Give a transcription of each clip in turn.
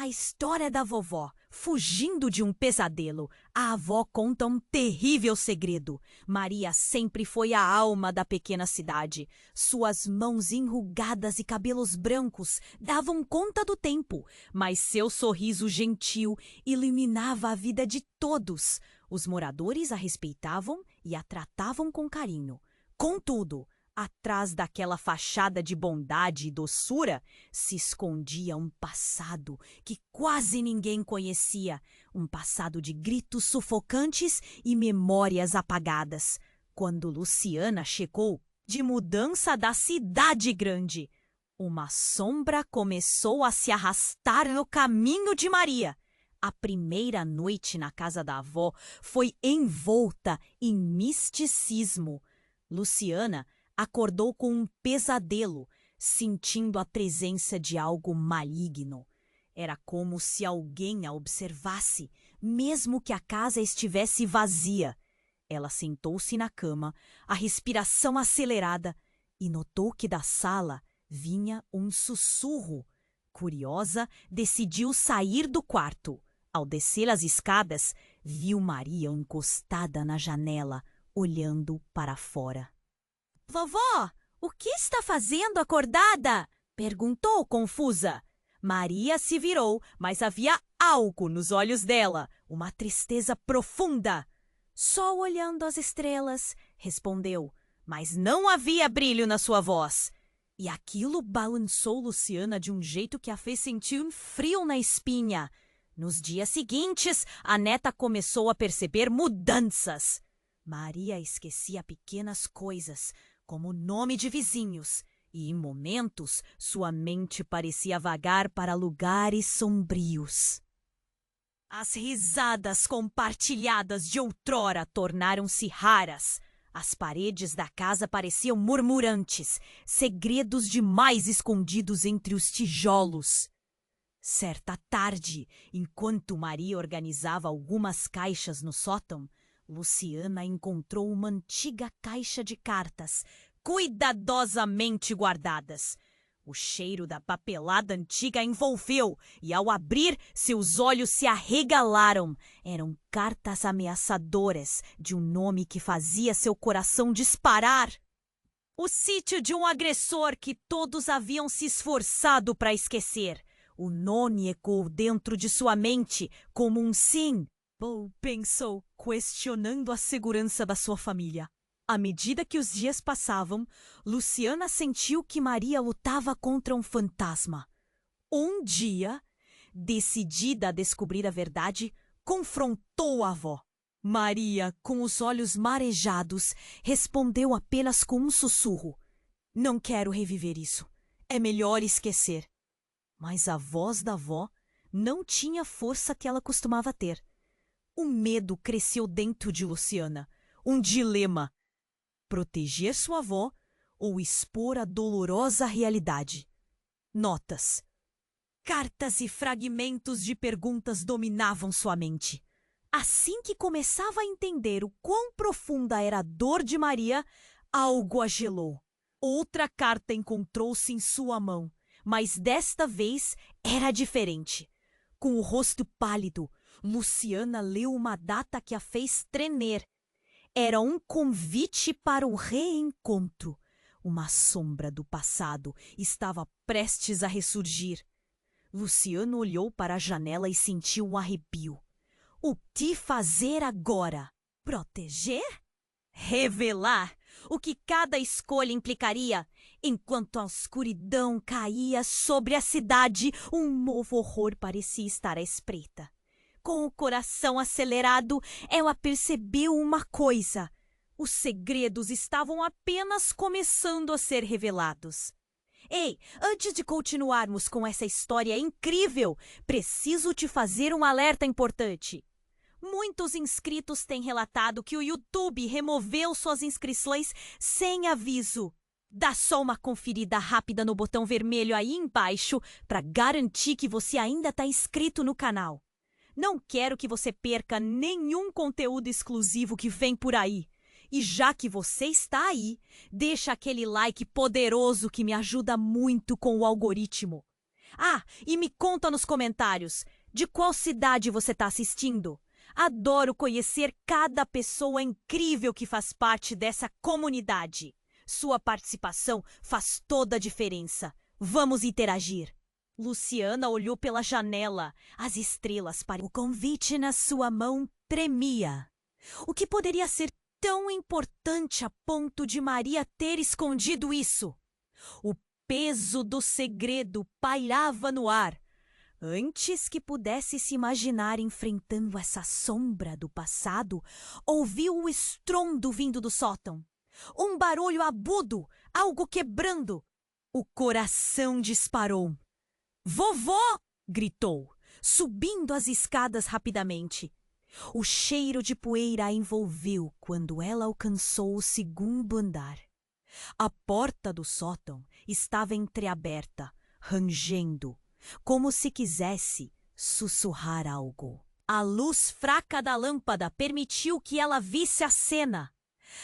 A história da vovó. Fugindo de um pesadelo, a avó conta um terrível segredo. Maria sempre foi a alma da pequena cidade. Suas mãos enrugadas e cabelos brancos davam conta do tempo, mas seu sorriso gentil iluminava a vida de todos. Os moradores a respeitavam e a tratavam com carinho. Contudo, atrás daquela fachada de bondade e doçura se escondia um passado que quase ninguém conhecia, um passado de gritos sufocantes e memórias apagadas. Quando Luciana chegou de mudança da cidade grande, uma sombra começou a se arrastar no caminho de Maria. A primeira noite na casa da avó foi envolta em misticismo. Luciana acordou com um pesadelo, sentindo a presença de algo maligno. Era como se alguém a observasse, mesmo que a casa estivesse vazia. Ela sentou-se na cama, a respiração acelerada, e notou que da sala vinha um sussurro. Curiosa, decidiu sair do quarto. Ao descer as escadas, viu Maria encostada na janela, olhando para fora. "Vovó, o que está fazendo acordada?" perguntou confusa. Maria se virou, mas havia algo nos olhos dela, uma tristeza profunda. "Só olhando as estrelas", respondeu, mas não havia brilho na sua voz. E aquilo balançou Luciana de um jeito que a fez sentir um frio na espinha. Nos dias seguintes, a neta começou a perceber mudanças. Maria esquecia pequenas coisas, como o nome de vizinhos, e em momentos sua mente parecia vagar para lugares sombrios. As risadas compartilhadas de outrora tornaram-se raras. As paredes da casa pareciam murmurantes, segredos demais escondidos entre os tijolos. Certa tarde, enquanto Maria organizava algumas caixas no sótão, Luciana encontrou uma antiga caixa de cartas, cuidadosamente guardadas. O cheiro da papelada antiga a envolveu e, ao abrir, seus olhos se arregalaram. Eram cartas ameaçadoras de um nome que fazia seu coração disparar. O sítio de um agressor que todos haviam se esforçado para esquecer. O nome ecoou dentro de sua mente como um sim. Bo pensou, questionando a segurança da sua família. À medida que os dias passavam, Luciana sentiu que Maria lutava contra um fantasma. Um dia, decidida a descobrir a verdade, confrontou a avó. Maria, com os olhos marejados, respondeu apenas com um sussurro. "Não quero reviver isso. É melhor esquecer." Mas a voz da avó não tinha a força que ela costumava ter. O medo cresceu dentro de Luciana. Um dilema. Proteger sua avó ou expor a dolorosa realidade. Notas. Cartas e fragmentos de perguntas dominavam sua mente. Assim que começava a entender o quão profunda era a dor de Maria, algo a gelou. Outra carta encontrou-se em sua mão, mas desta vez era diferente. Com o rosto pálido, Luciana leu uma data que a fez tremer. Era um convite para o reencontro. Uma sombra do passado estava prestes a ressurgir. Luciana olhou para a janela e sentiu um arrepio. O que fazer agora? Proteger? Revelar o que cada escolha implicaria? Enquanto a escuridão caía sobre a cidade, um novo horror parecia estar à espreita. Com o coração acelerado, ela percebeu uma coisa. Os segredos estavam apenas começando a ser revelados. Ei, antes de continuarmos com essa história incrível, preciso te fazer um alerta importante. Muitos inscritos têm relatado que o YouTube removeu suas inscrições sem aviso. Dá só uma conferida rápida no botão vermelho aí embaixo para garantir que você ainda está inscrito no canal. Não quero que você perca nenhum conteúdo exclusivo que vem por aí. E já que você está aí, deixa aquele like poderoso que me ajuda muito com o algoritmo. Ah, e me conta nos comentários de qual cidade você está assistindo. Adoro conhecer cada pessoa incrível que faz parte dessa comunidade. Sua participação faz toda a diferença. Vamos interagir. Luciana olhou pela janela. As estrelas para o convite na sua mão tremia. O que poderia ser tão importante a ponto de Maria ter escondido isso? O peso do segredo pairava no ar. Antes que pudesse se imaginar enfrentando essa sombra do passado, ouviu o estrondo vindo do sótão. Um barulho agudo, algo quebrando. O coração disparou. "Vovó!" gritou, subindo as escadas rapidamente. O cheiro de poeira a envolveu quando ela alcançou o segundo andar. A porta do sótão estava entreaberta, rangendo, como se quisesse sussurrar algo. A luz fraca da lâmpada permitiu que ela visse a cena.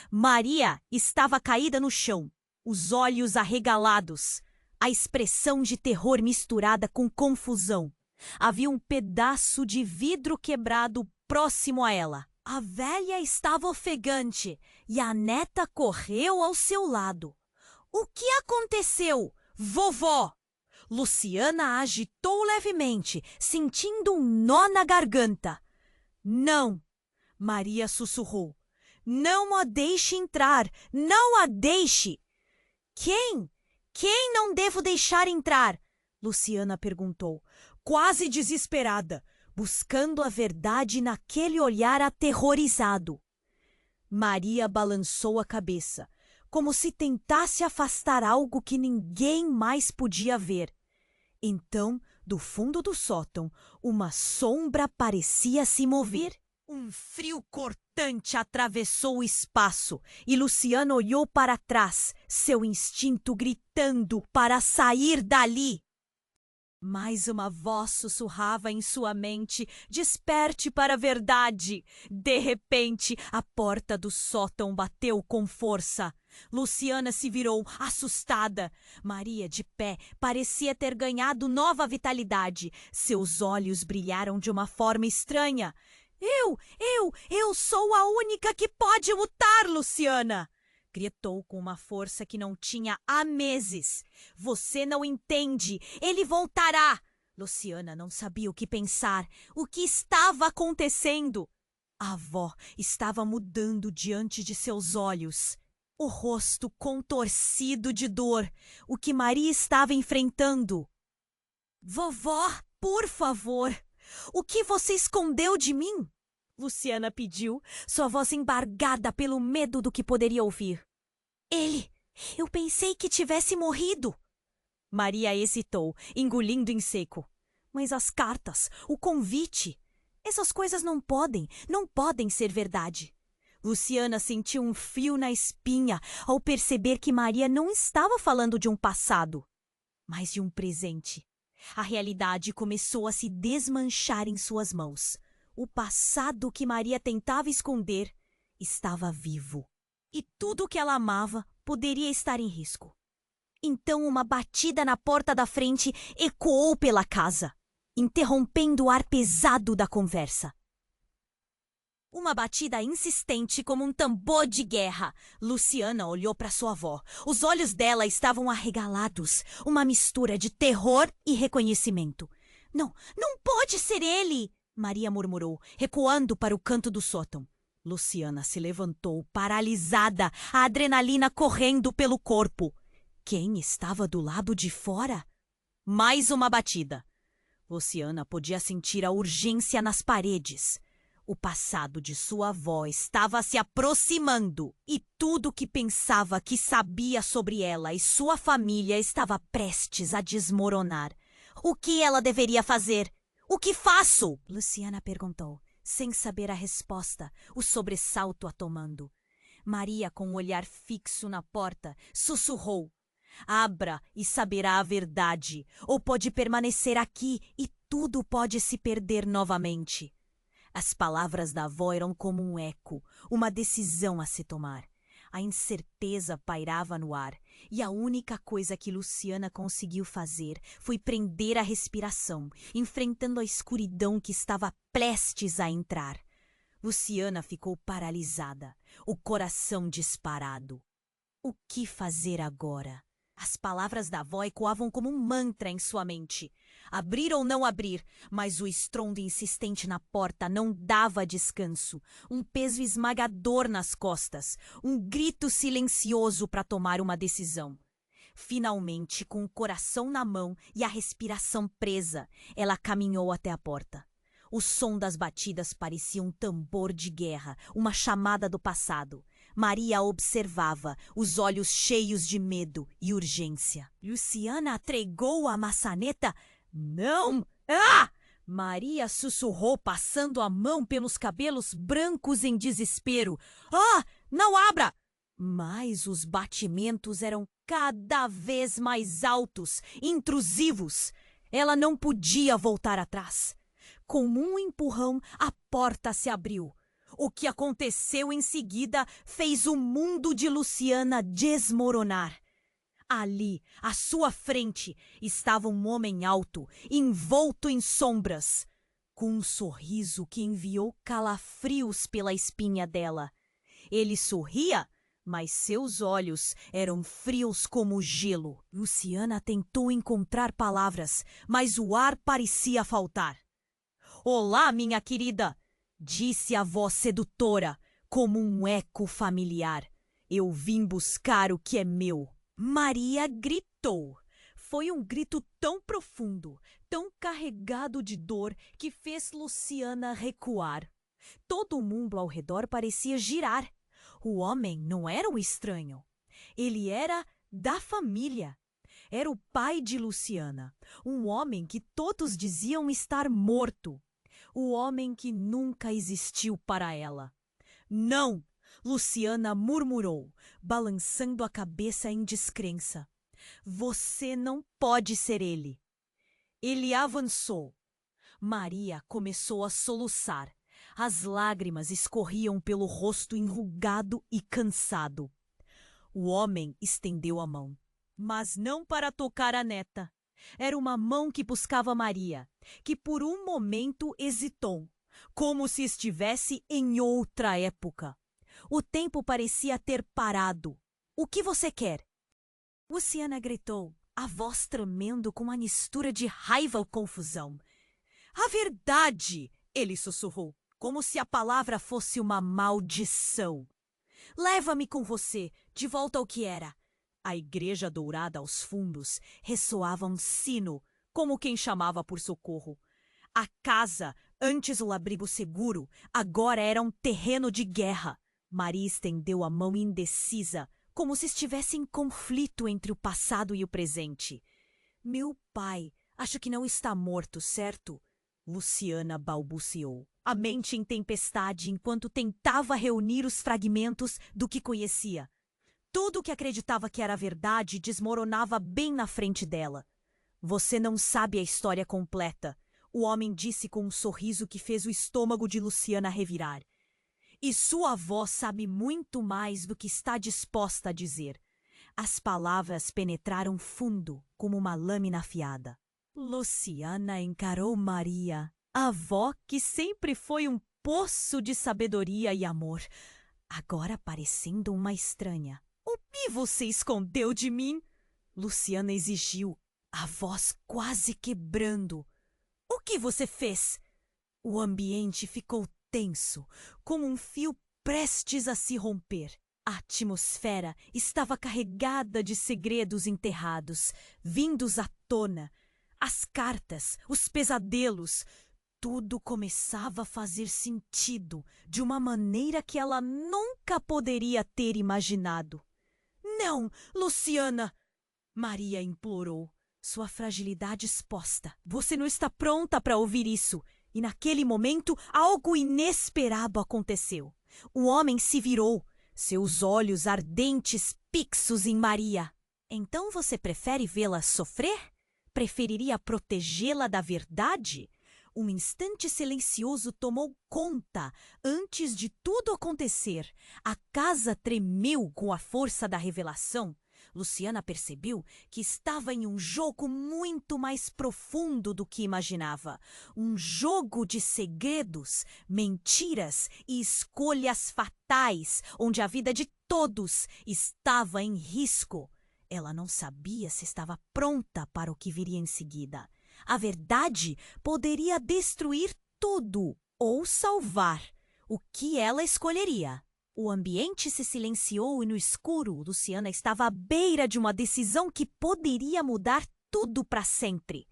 Maria estava caída no chão, os olhos arregalados, a expressão de terror misturada com confusão. Havia um pedaço de vidro quebrado próximo a ela. A velha estava ofegante e a neta correu ao seu lado. "O que aconteceu, vovó?" Luciana agitou levemente, sentindo um nó na garganta. "Não!" Maria sussurrou. "Não a deixe entrar! Não a deixe!" "Quem? Quem não devo deixar entrar?" Luciana perguntou, quase desesperada, buscando a verdade naquele olhar aterrorizado. Maria balançou a cabeça, como se tentasse afastar algo que ninguém mais podia ver. Então, do fundo do sótão, uma sombra parecia se mover. Um frio cortante atravessou o espaço e Luciana olhou para trás, seu instinto gritando para sair dali. Mais uma voz sussurrava em sua mente: "Desperte para a verdade!" De repente, a porta do sótão bateu com força. Luciana se virou, assustada. Maria, de pé, parecia ter ganhado nova vitalidade. Seus olhos brilharam de uma forma estranha. Eu sou a única que pode lutar, Luciana!" Gritou com uma força que não tinha há meses. "Você não entende. Ele voltará." Luciana não sabia o que pensar. O que estava acontecendo? A avó estava mudando diante de seus olhos. O rosto contorcido de dor. O que Maria estava enfrentando? "Vovó, por favor, o que você escondeu de mim?" Luciana pediu, sua voz embargada pelo medo do que poderia ouvir. Eu pensei que tivesse morrido." Maria hesitou, engolindo em seco. "Mas as cartas, o convite, essas coisas não podem ser verdade." Luciana sentiu um frio na espinha ao perceber que Maria não estava falando de um passado, mas de um presente. A realidade começou a se desmanchar em suas mãos. O passado que Maria tentava esconder estava vivo. E tudo que ela amava poderia estar em risco. Então uma batida na porta da frente ecoou pela casa, interrompendo o ar pesado da conversa. Uma batida insistente como um tambor de guerra. Luciana olhou para sua avó. Os olhos dela estavam arregalados, uma mistura de terror e reconhecimento. Não pode ser ele!" Maria murmurou, recuando para o canto do sótão. Luciana se levantou, paralisada, a adrenalina correndo pelo corpo. Quem estava do lado de fora? Mais uma batida. Luciana podia sentir a urgência nas paredes. O passado de sua avó estava se aproximando e tudo que pensava que sabia sobre ela e sua família estava prestes a desmoronar. O que ela deveria fazer? "O que faço?" Luciana perguntou, sem saber a resposta, o sobressalto a tomando. Maria, com o olhar fixo na porta, sussurrou: "Abra e saberá a verdade, ou pode permanecer aqui e tudo pode se perder novamente." As palavras da avó eram como um eco, uma decisão a se tomar. A incerteza pairava no ar, e a única coisa que Luciana conseguiu fazer foi prender a respiração, enfrentando a escuridão que estava prestes a entrar. Luciana ficou paralisada, o coração disparado. O que fazer agora? As palavras da avó ecoavam como um mantra em sua mente. Abrir ou não abrir, mas o estrondo insistente na porta não dava descanso. Um peso esmagador nas costas, um grito silencioso para tomar uma decisão. Finalmente, com o coração na mão e a respiração presa, ela caminhou até a porta. O som das batidas parecia um tambor de guerra, uma chamada do passado. Maria observava, os olhos cheios de medo e urgência. Luciana entregou a maçaneta. Não! Ah! Maria sussurrou, passando a mão pelos cabelos brancos em desespero. Ah! Não abra! Mas os batimentos eram cada vez mais altos, intrusivos. Ela não podia voltar atrás. Com um empurrão, a porta se abriu. O que aconteceu em seguida fez o mundo de Luciana desmoronar. Ali, à sua frente, estava um homem alto, envolto em sombras, com um sorriso que enviou calafrios pela espinha dela. Ele sorria, mas seus olhos eram frios como gelo. Luciana tentou encontrar palavras, mas o ar parecia faltar. "Olá, minha querida!" disse a voz sedutora, como um eco familiar. "Eu vim buscar o que é meu." Maria gritou. Foi um grito tão profundo, tão carregado de dor, que fez Luciana recuar. Todo mundo ao redor parecia girar. O homem não era um estranho. Ele era da família. Era o pai de Luciana, um homem que todos diziam estar morto. O homem que nunca existiu para ela. "Não!" Luciana murmurou, balançando a cabeça em descrença. "Você não pode ser ele." Ele avançou. Maria começou a soluçar. As lágrimas escorriam pelo rosto enrugado e cansado. O homem estendeu a mão, mas não para tocar a neta. Era uma mão que buscava Maria, que por um momento hesitou, como se estivesse em outra época. O tempo parecia ter parado. "O que você quer?" Luciana gritou, a voz tremendo com uma mistura de raiva ou confusão. "A verdade!" ele sussurrou, como se a palavra fosse uma maldição. "Leva-me com você, de volta ao que era." A igreja dourada aos fundos ressoava um sino, como quem chamava por socorro. A casa, antes o abrigo seguro, agora era um terreno de guerra. Maria estendeu a mão indecisa, como se estivesse em conflito entre o passado e o presente. "Meu pai, acho que não está morto, certo?" Luciana balbuciou, a mente em tempestade enquanto tentava reunir os fragmentos do que conhecia. Tudo o que acreditava que era verdade desmoronava bem na frente dela. "Você não sabe a história completa", o homem disse com um sorriso que fez o estômago de Luciana revirar. "E sua avó sabe muito mais do que está disposta a dizer." As palavras penetraram fundo, como uma lâmina afiada. Luciana encarou Maria, a avó que sempre foi um poço de sabedoria e amor, agora parecendo uma estranha. "O que você escondeu de mim?" Luciana exigiu, a voz quase quebrando. "O que você fez?" O ambiente ficou tenso, como um fio prestes a se romper. A atmosfera estava carregada de segredos enterrados, vindos à tona. As cartas, os pesadelos, tudo começava a fazer sentido de uma maneira que ela nunca poderia ter imaginado. "Não, Luciana!" Maria implorou, sua fragilidade exposta. "Você não está pronta para ouvir isso." E naquele momento, algo inesperado aconteceu. O homem se virou, seus olhos ardentes fixos em Maria. "Então você prefere vê-la sofrer? Preferiria protegê-la da verdade?" Um instante silencioso tomou conta. Antes de tudo acontecer, a casa tremeu com a força da revelação. Luciana percebeu que estava em um jogo muito mais profundo do que imaginava. Um jogo de segredos, mentiras e escolhas fatais, onde a vida de todos estava em risco. Ela não sabia se estava pronta para o que viria em seguida. A verdade poderia destruir tudo ou salvar. O que ela escolheria? O ambiente se silenciou e no escuro, Luciana estava à beira de uma decisão que poderia mudar tudo para sempre.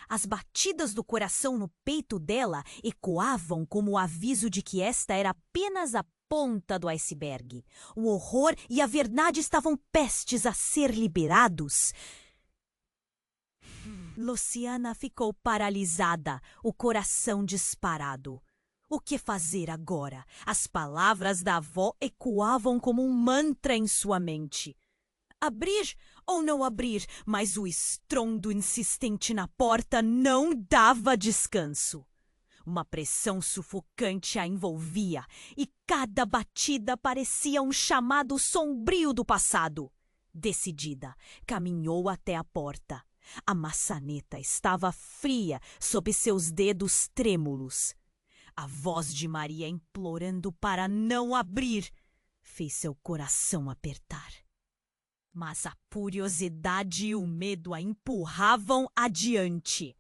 As batidas do coração no peito dela ecoavam como o aviso de que esta era apenas a ponta do iceberg. O horror e a verdade estavam prestes a ser liberados. Luciana ficou paralisada, o coração disparado. O que fazer agora? As palavras da avó ecoavam como um mantra em sua mente. Abrir ou não abrir, mas o estrondo insistente na porta não dava descanso. Uma pressão sufocante a envolvia e cada batida parecia um chamado sombrio do passado. Decidida, caminhou até a porta. A maçaneta estava fria sob seus dedos trêmulos. A voz de Maria implorando para não abrir fez seu coração apertar. Mas a curiosidade e o medo a empurravam adiante.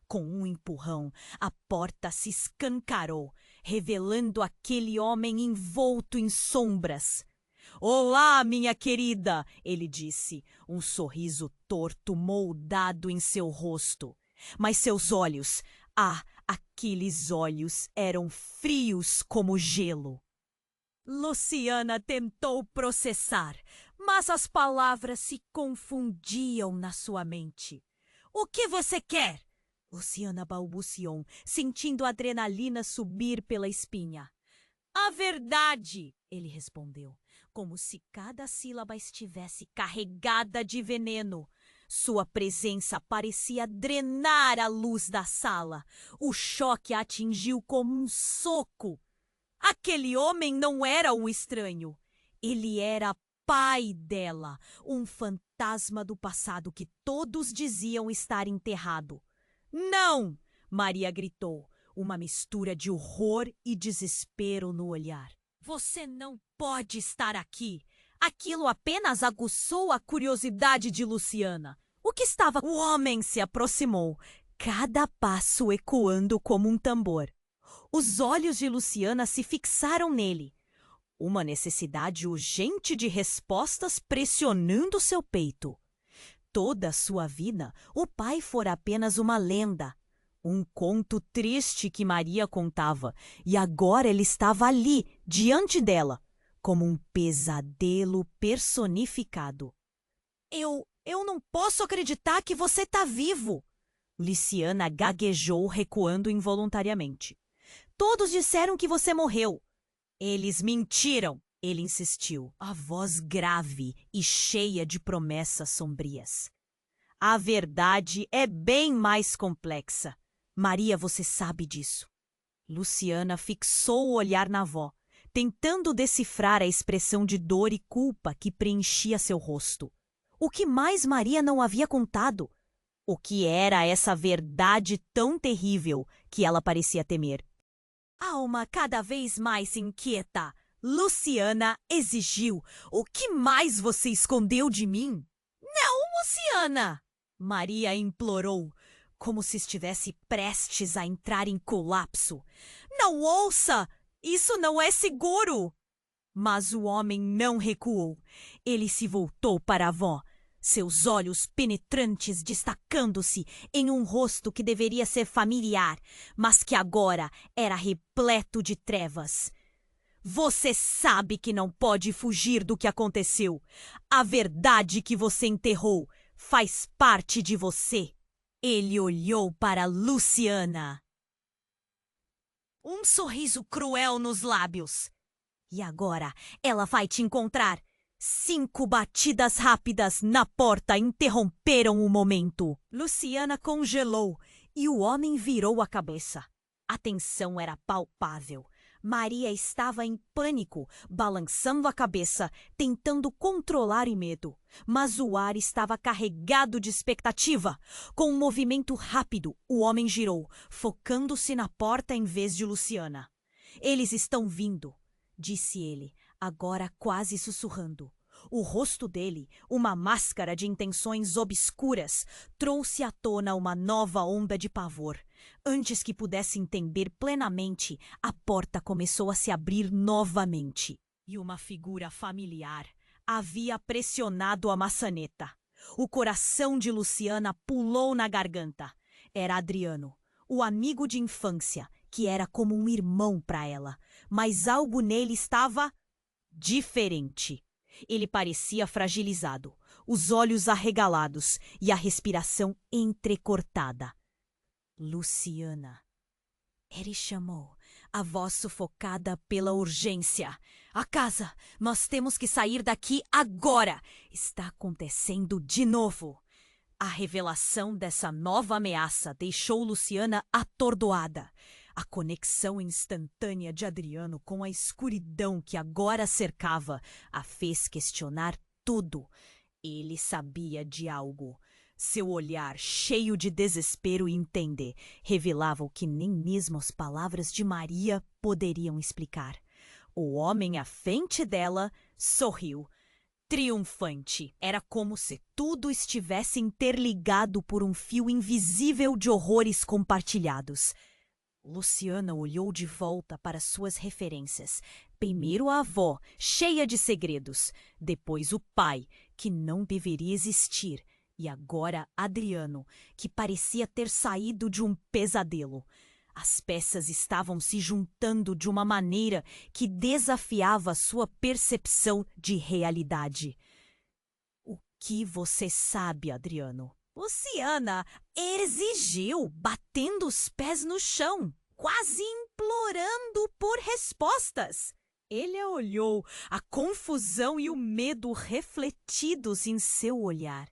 Com um empurrão, a porta se escancarou, revelando aquele homem envolto em sombras. "Olá, minha querida!" ele disse, um sorriso torto moldado em seu rosto. Mas seus olhos, aqueles olhos eram frios como gelo. Luciana tentou processar, mas as palavras se confundiam na sua mente. "O que você quer?" Luciana balbuciou, sentindo a adrenalina subir pela espinha. "A verdade!" ele respondeu, como se cada sílaba estivesse carregada de veneno. Sua presença parecia drenar a luz da sala. O choque a atingiu como um soco. Aquele homem não era um estranho. Ele era pai dela, um fantasma do passado que todos diziam estar enterrado. "Não!" Maria gritou, uma mistura de horror e desespero no olhar. "Você não pode estar aqui!" Aquilo apenas aguçou a curiosidade de Luciana. O que estava? O homem se aproximou, cada passo ecoando como um tambor. Os olhos de Luciana se fixaram nele. Uma necessidade urgente de respostas pressionando seu peito. Toda a sua vida, o pai fora apenas uma lenda. Um conto triste que Maria contava, e agora ele estava ali, diante dela, como um pesadelo personificado. Eu não posso acreditar que você está vivo!" Luciana gaguejou, recuando involuntariamente. "Todos disseram que você morreu." "Eles mentiram!" ele insistiu, a voz grave e cheia de promessas sombrias. "A verdade é bem mais complexa. Maria, você sabe disso." Luciana fixou o olhar na avó, tentando decifrar a expressão de dor e culpa que preenchia seu rosto. O que mais Maria não havia contado? O que era essa verdade tão terrível que ela parecia temer? Alma cada vez mais inquieta, Luciana exigiu. "O que mais você escondeu de mim?" "Não, Luciana!" Maria implorou, como se estivesse prestes a entrar em colapso. "Não ouça! Isso não é seguro!" Mas o homem não recuou. Ele se voltou para a avó, seus olhos penetrantes destacando-se em um rosto que deveria ser familiar, mas que agora era repleto de trevas. "Você sabe que não pode fugir do que aconteceu. A verdade que você enterrou faz parte de você." Ele olhou para Luciana. Um sorriso cruel nos lábios. "E agora ela vai te encontrar." 5 batidas rápidas na porta interromperam o momento. Luciana congelou e o homem virou a cabeça. A tensão era palpável. Maria estava em pânico, balançando a cabeça, tentando controlar o medo. Mas o ar estava carregado de expectativa. Com um movimento rápido, o homem girou, focando-se na porta em vez de Luciana. "Eles estão vindo", disse ele, agora quase sussurrando. O rosto dele, uma máscara de intenções obscuras, trouxe à tona uma nova onda de pavor. Antes que pudesse entender plenamente, a porta começou a se abrir novamente. E uma figura familiar havia pressionado a maçaneta. O coração de Luciana pulou na garganta. Era Adriano, o amigo de infância, que era como um irmão para ela. Mas algo nele estava diferente. Ele parecia fragilizado, os olhos arregalados e a respiração entrecortada. "Luciana", ele chamou, a voz sufocada pela urgência. "A casa! Nós temos que sair daqui agora! Está acontecendo de novo!" A revelação dessa nova ameaça deixou Luciana atordoada. A conexão instantânea de Adriano com a escuridão que agora a cercava a fez questionar tudo. Ele sabia de algo. Seu olhar, cheio de desespero e entender, revelava o que nem mesmo as palavras de Maria poderiam explicar. O homem à frente dela sorriu, triunfante. Era como se tudo estivesse interligado por um fio invisível de horrores compartilhados. Luciana olhou de volta para suas referências. Primeiro a avó, cheia de segredos. Depois o pai, que não deveria existir. E agora Adriano, que parecia ter saído de um pesadelo. As peças estavam se juntando de uma maneira que desafiava sua percepção de realidade. "O que você sabe, Adriano?" Luciana exigiu, batendo os pés no chão, quase implorando por respostas. Ele a olhou, a confusão e o medo refletidos em seu olhar.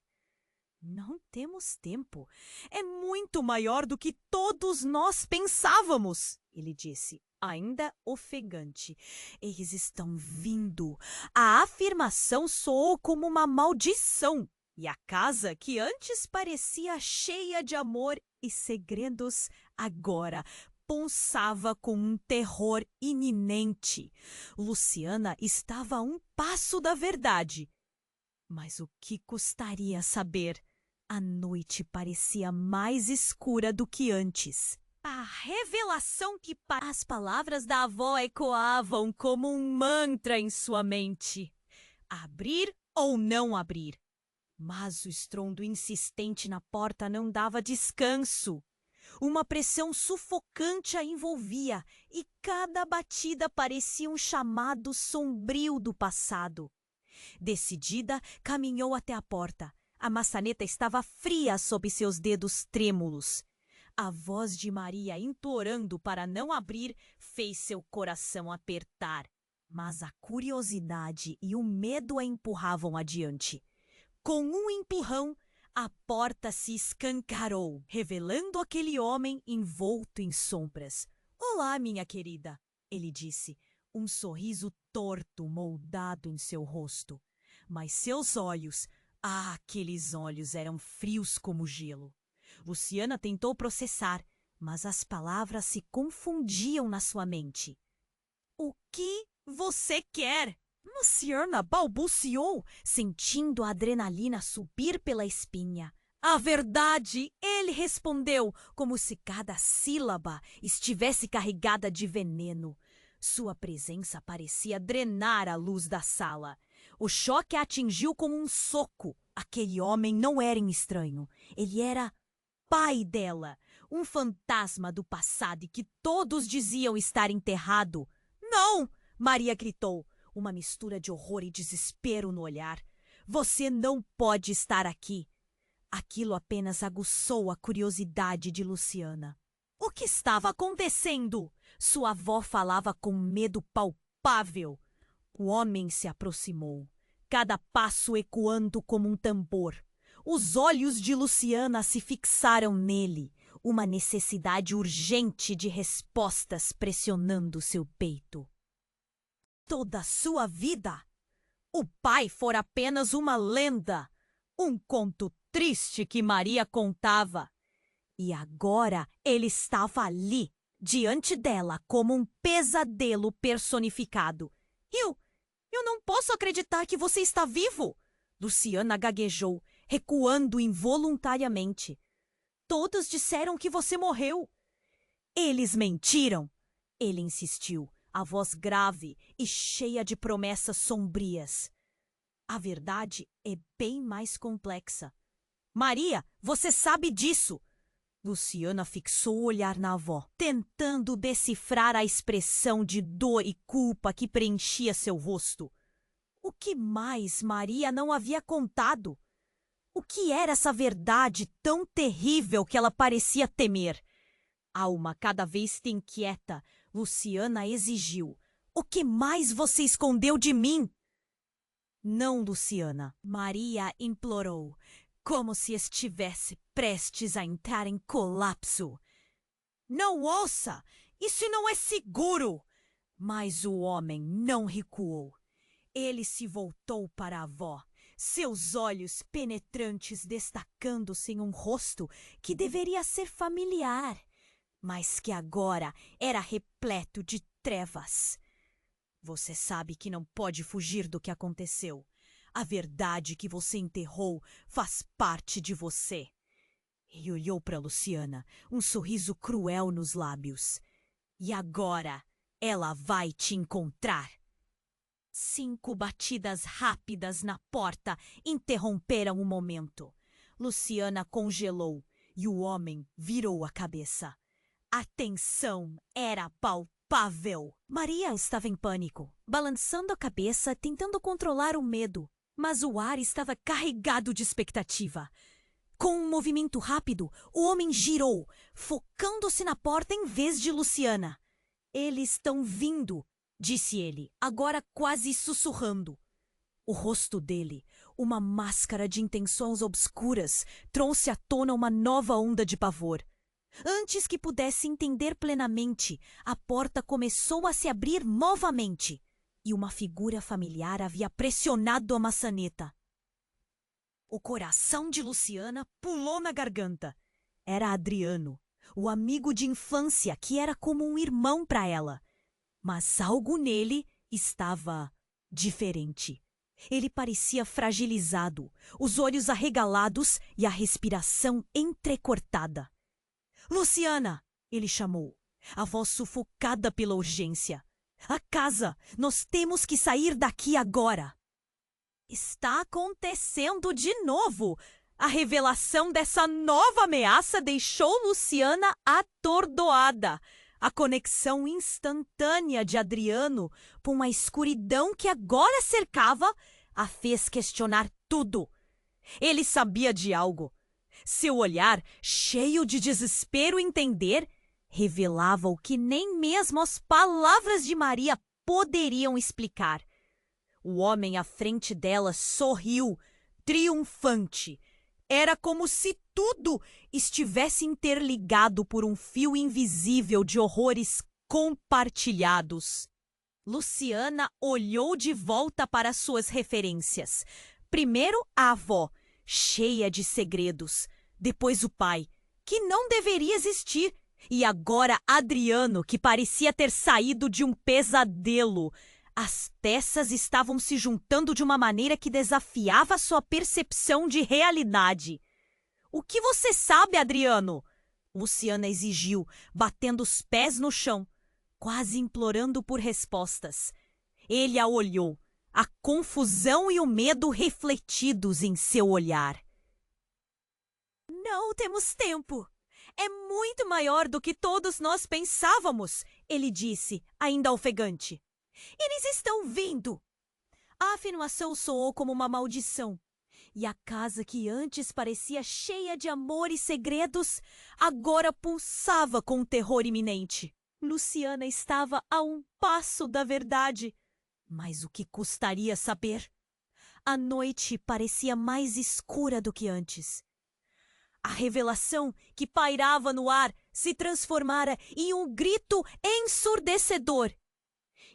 "Não temos tempo. É muito maior do que todos nós pensávamos", ele disse, ainda ofegante. "Eles estão vindo." A afirmação soou como uma maldição. E a casa, que antes parecia cheia de amor e segredos, agora pulsava com um terror iminente. Luciana estava a um passo da verdade. Mas o que custaria saber? A noite parecia mais escura do que antes. A revelação que as palavras da avó ecoavam como um mantra em sua mente. Abrir ou não abrir? Mas o estrondo insistente na porta não dava descanso. Uma pressão sufocante a envolvia e cada batida parecia um chamado sombrio do passado. Decidida, caminhou até a porta. A maçaneta estava fria sob seus dedos trêmulos. A voz de Maria implorando para não abrir fez seu coração apertar. Mas a curiosidade e o medo a empurravam adiante. Com um empurrão, a porta se escancarou, revelando aquele homem envolto em sombras. "Olá, minha querida", ele disse, um sorriso torto moldado em seu rosto. Mas seus olhos, aqueles olhos eram frios como gelo. Luciana tentou processar, mas as palavras se confundiam na sua mente. "O que você quer?" Luciana balbuciou, sentindo a adrenalina subir pela espinha. "A verdade", ele respondeu, como se cada sílaba estivesse carregada de veneno. Sua presença parecia drenar a luz da sala. O choque a atingiu como um soco. Aquele homem não era um estranho. Ele era pai dela, um fantasma do passado e que todos diziam estar enterrado. "Não!" Maria gritou, uma mistura de horror e desespero no olhar. "Você não pode estar aqui." Aquilo apenas aguçou a curiosidade de Luciana. O que estava acontecendo? Sua avó falava com medo palpável. O homem se aproximou, cada passo ecoando como um tambor. Os olhos de Luciana se fixaram nele. uma necessidade urgente de respostas pressionando seu peito. Toda a sua vida, o pai fora apenas uma lenda, um conto triste que Maria contava. E agora ele estava ali, diante dela, como um pesadelo personificado. Eu não posso acreditar que você está vivo! Luciana gaguejou, recuando involuntariamente. Todos disseram que você morreu. Eles mentiram, ele insistiu, a voz grave e cheia de promessas sombrias. A verdade é bem mais complexa. Maria, você sabe disso! Luciana fixou o olhar na avó, tentando decifrar a expressão de dor e culpa que preenchia seu rosto. O que mais Maria não havia contado? O que era essa verdade tão terrível que ela parecia temer? Alma cada vez inquieta, Luciana exigiu. O que mais você escondeu de mim? Não, Luciana, Maria implorou, como se estivesse prestes a entrar em colapso. Não ouça! Isso não é seguro! Mas o homem não recuou. Ele se voltou para a avó, seus olhos penetrantes destacando-se em um rosto que deveria ser familiar, mas que agora era repleto de trevas. Você sabe que não pode fugir do que aconteceu. A verdade que você enterrou faz parte de você. Ele olhou para Luciana, um sorriso cruel nos lábios. E agora ela vai te encontrar. 5 batidas rápidas na porta interromperam o momento. Luciana congelou e o homem virou a cabeça. A tensão era palpável. Maria estava em pânico, balançando a cabeça, tentando controlar o medo. Mas o ar estava carregado de expectativa. Com um movimento rápido, o homem girou, focando-se na porta em vez de Luciana. Eles estão vindo, disse ele, agora quase sussurrando. O rosto dele, uma máscara de intenções obscuras, trouxe à tona uma nova onda de pavor. Antes que pudesse entender plenamente, a porta começou a se abrir novamente e uma figura familiar havia pressionado a maçaneta. O coração de Luciana pulou na garganta. Era Adriano, o amigo de infância que era como um irmão para ela. Mas algo nele estava diferente. Ele parecia fragilizado, os olhos arregalados e a respiração entrecortada. Luciana, ele chamou, a voz sufocada pela urgência. A casa! Nós temos que sair daqui agora! Está acontecendo de novo! A revelação dessa nova ameaça deixou Luciana atordoada. A conexão instantânea de Adriano com a escuridão que agora cercava a fez questionar tudo. Ele sabia de algo. Seu olhar, cheio de desespero em entender, revelava o que nem mesmo as palavras de Maria poderiam explicar. O homem à frente dela sorriu, triunfante. Era como se tudo estivesse interligado por um fio invisível de horrores compartilhados. Luciana olhou de volta para suas referências. Primeiro a avó, cheia de segredos. Depois o pai, que não deveria existir. E agora Adriano, que parecia ter saído de um pesadelo. As peças estavam se juntando de uma maneira que desafiava sua percepção de realidade. O que você sabe, Adriano? Luciana exigiu, batendo os pés no chão, quase implorando por respostas. Ele a olhou, a confusão e o medo refletidos em seu olhar. Não temos tempo. É muito maior do que todos nós pensávamos, ele disse, ainda ofegante. Eles estão vindo! A afirmação soou como uma maldição. E a casa que antes parecia cheia de amor e segredos, agora pulsava com o terror iminente. Luciana estava a um passo da verdade. Mas o que custaria saber? A noite parecia mais escura do que antes. A revelação que pairava no ar se transformara em um grito ensurdecedor.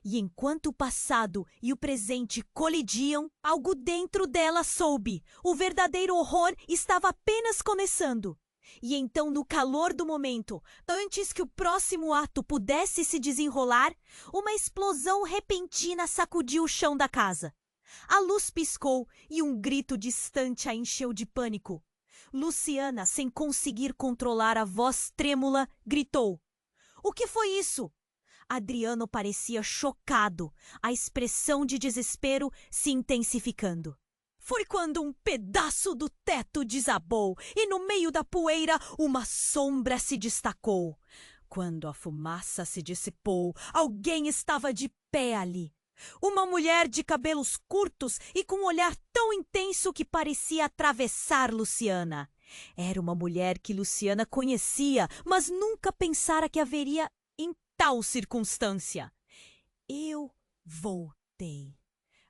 E enquanto o passado e o presente colidiam, algo dentro dela soube. O verdadeiro horror estava apenas começando. E então, no calor do momento, antes que o próximo ato pudesse se desenrolar, uma explosão repentina sacudiu o chão da casa. A luz piscou e um grito distante a encheu de pânico. Luciana, sem conseguir controlar a voz trêmula, gritou: "O que foi isso?" Adriano parecia chocado, a expressão de desespero se intensificando. Foi quando um pedaço do teto desabou e no meio da poeira uma sombra se destacou. Quando a fumaça se dissipou, alguém estava de pé ali. Uma mulher de cabelos curtos e com um olhar tão intenso que parecia atravessar Luciana. Era uma mulher que Luciana conhecia, mas nunca pensara que haveria em tal circunstância. Eu voltei.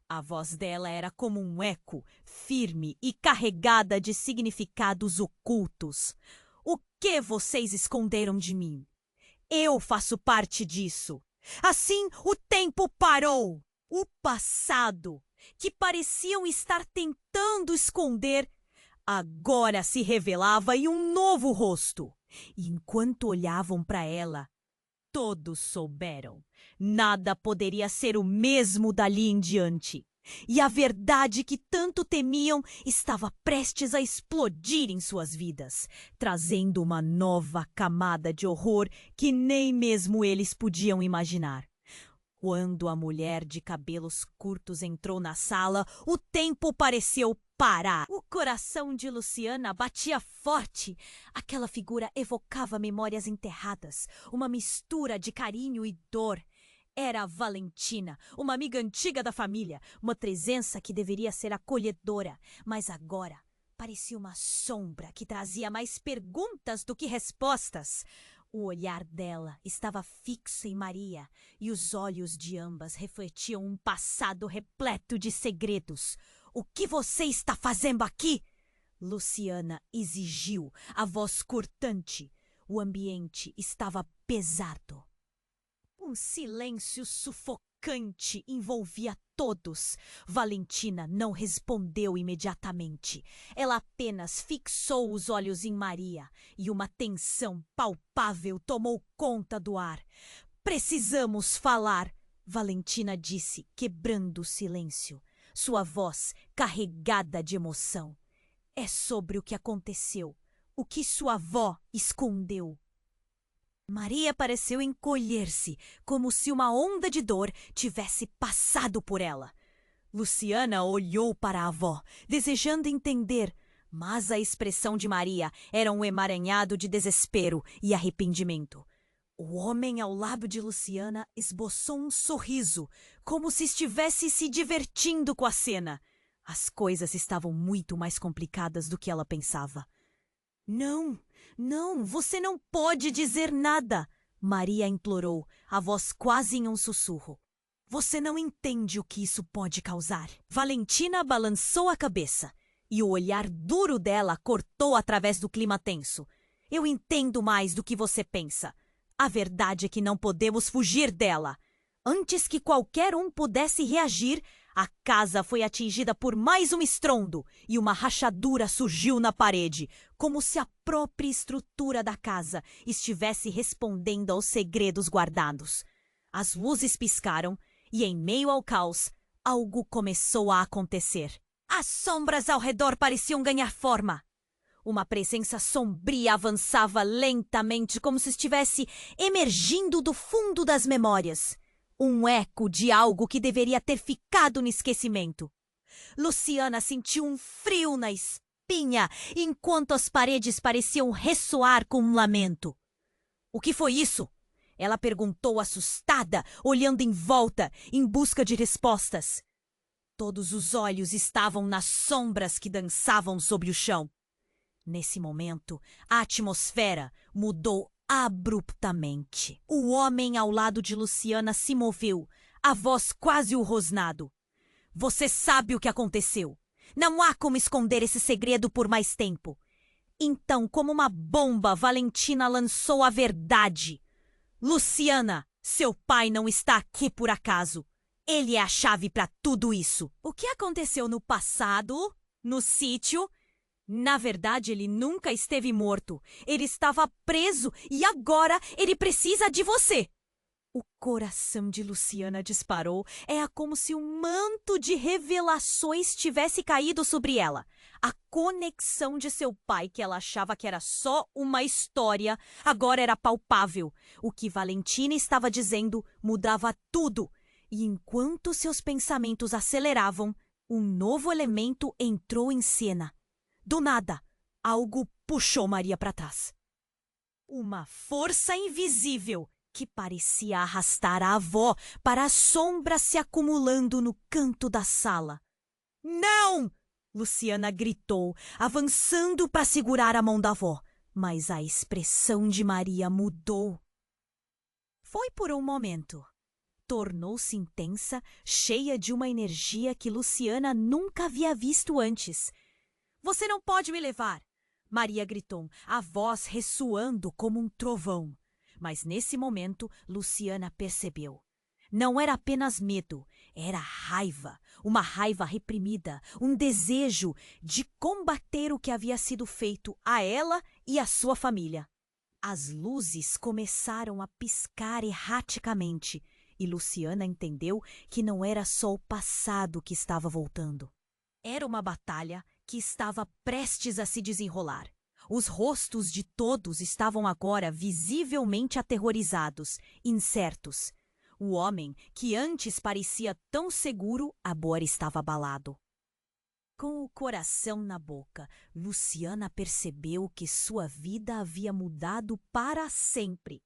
A voz dela era como um eco, firme e carregada de significados ocultos. O que vocês esconderam de mim? Eu faço parte disso. Assim, o tempo parou. O passado, que pareciam estar tentando esconder, agora se revelava em um novo rosto. E enquanto olhavam para ela, todos souberam. Nada poderia ser o mesmo dali em diante. E a verdade que tanto temiam estava prestes a explodir em suas vidas, trazendo uma nova camada de horror que nem mesmo eles podiam imaginar. Quando a mulher de cabelos curtos entrou na sala, o tempo pareceu parar. O coração de Luciana batia forte. Aquela figura evocava memórias enterradas, uma mistura de carinho e dor. Era a Valentina, uma amiga antiga da família, uma presença que deveria ser acolhedora, mas agora parecia uma sombra que trazia mais perguntas do que respostas. O olhar dela estava fixo em Maria e os olhos de ambas refletiam um passado repleto de segredos. "O que você está fazendo aqui?" Luciana exigiu, a voz cortante. O ambiente estava pesado. Um silêncio sufocante envolvia todos. Valentina não respondeu imediatamente. Ela apenas fixou os olhos em Maria e uma tensão palpável tomou conta do ar. "Precisamos falar", Valentina disse, quebrando o silêncio, sua voz carregada de emoção. "É sobre o que aconteceu, o que sua avó escondeu." Maria pareceu encolher-se, como se uma onda de dor tivesse passado por ela. Luciana olhou para a avó, desejando entender, mas a expressão de Maria era um emaranhado de desespero e arrependimento. O homem ao lado de Luciana esboçou um sorriso, como se estivesse se divertindo com a cena. As coisas estavam muito mais complicadas do que ela pensava. Não, você não pode dizer nada, Maria implorou, a voz quase em um sussurro. Você não entende o que isso pode causar. Valentina balançou a cabeça e o olhar duro dela cortou através do clima tenso. Eu entendo mais do que você pensa. A verdade é que não podemos fugir dela. Antes que qualquer um pudesse reagir, a casa foi atingida por mais um estrondo e uma rachadura surgiu na parede, como se a própria estrutura da casa estivesse respondendo aos segredos guardados. As luzes piscaram e, em meio ao caos, algo começou a acontecer. As sombras ao redor pareciam ganhar forma. Uma presença sombria avançava lentamente, como se estivesse emergindo do fundo das memórias. Um eco de algo que deveria ter ficado no esquecimento. Luciana sentiu um frio na espinha, enquanto as paredes pareciam ressoar com um lamento. "O que foi isso?" Ela perguntou assustada, olhando em volta, em busca de respostas. Todos os olhos estavam nas sombras que dançavam sobre o chão. Nesse momento, a atmosfera mudou abruptamente. O homem ao lado de Luciana se moveu, a voz quase o rosnado. "Você sabe o que aconteceu. Não há como esconder esse segredo por mais tempo. Então, como uma bomba, Valentina lançou a verdade. Luciana, seu pai não está aqui por acaso. Ele é a chave para tudo isso. O que aconteceu no passado, no sítio? Na verdade, ele nunca esteve morto. Ele estava preso e agora ele precisa de você. O coração de Luciana disparou. Era como se um manto de revelações tivesse caído sobre ela. A conexão de seu pai, que ela achava que era só uma história, agora era palpável. O que Valentina estava dizendo mudava tudo. E enquanto seus pensamentos aceleravam, um novo elemento entrou em cena. Do nada, algo puxou Maria para trás. Uma força invisível que parecia arrastar a avó para as sombras se acumulando no canto da sala. Não! Luciana gritou, avançando para segurar a mão da avó. Mas a expressão de Maria mudou. Foi por um momento. Tornou-se intensa, cheia de uma energia que Luciana nunca havia visto antes. Você não pode me levar! Maria gritou, a voz ressoando como um trovão. Mas nesse momento, Luciana percebeu. Não era apenas medo, era raiva. Uma raiva reprimida, um desejo de combater o que havia sido feito a ela e à sua família. As luzes começaram a piscar erraticamente e Luciana entendeu que não era só o passado que estava voltando. Era uma batalha que estava prestes a se desenrolar. Os rostos de todos estavam agora visivelmente aterrorizados, incertos. O homem, que antes parecia tão seguro, agora estava abalado. Com o coração na boca, Luciana percebeu que sua vida havia mudado para sempre.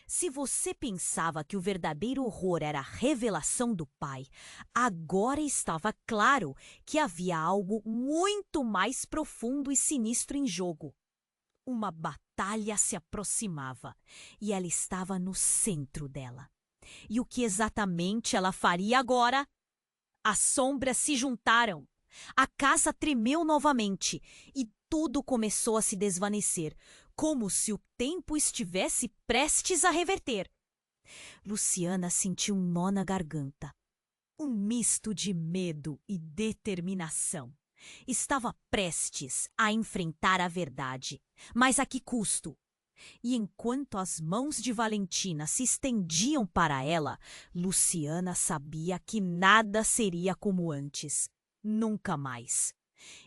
Se você pensava que o verdadeiro horror era a revelação do pai, agora estava claro que havia algo muito mais profundo e sinistro em jogo. Uma batalha se aproximava e ela estava no centro dela. E o que exatamente ela faria agora? As sombras se juntaram. A casa tremeu novamente e tudo começou a se desvanecer, como se o tempo estivesse prestes a reverter. Luciana sentiu um nó na garganta. Um misto de medo e determinação. Estava prestes a enfrentar a verdade, mas a que custo? E enquanto as mãos de Valentina se estendiam para ela, Luciana sabia que nada seria como antes. Nunca mais.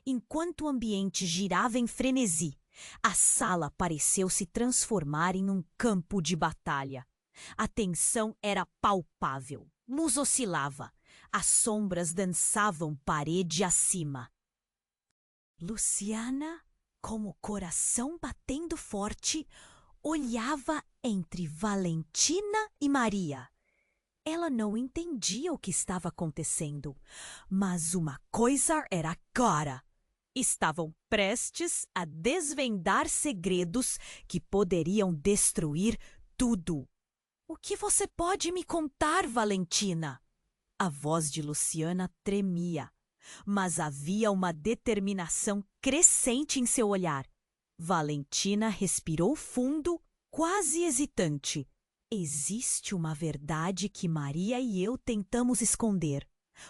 Enquanto o ambiente girava em frenesi, a sala pareceu se transformar em um campo de batalha. A tensão era palpável. Luz oscilava. As sombras dançavam parede acima. Luciana, com o coração batendo forte, olhava entre Valentina e Maria. Ela não entendia o que estava acontecendo, mas uma coisa era clara. Estavam prestes a desvendar segredos que poderiam destruir tudo. O que você pode me contar, Valentina? A voz de Luciana tremia, mas havia uma determinação crescente em seu olhar. Valentina respirou fundo, quase hesitante. Existe uma verdade que Maria e eu tentamos esconder.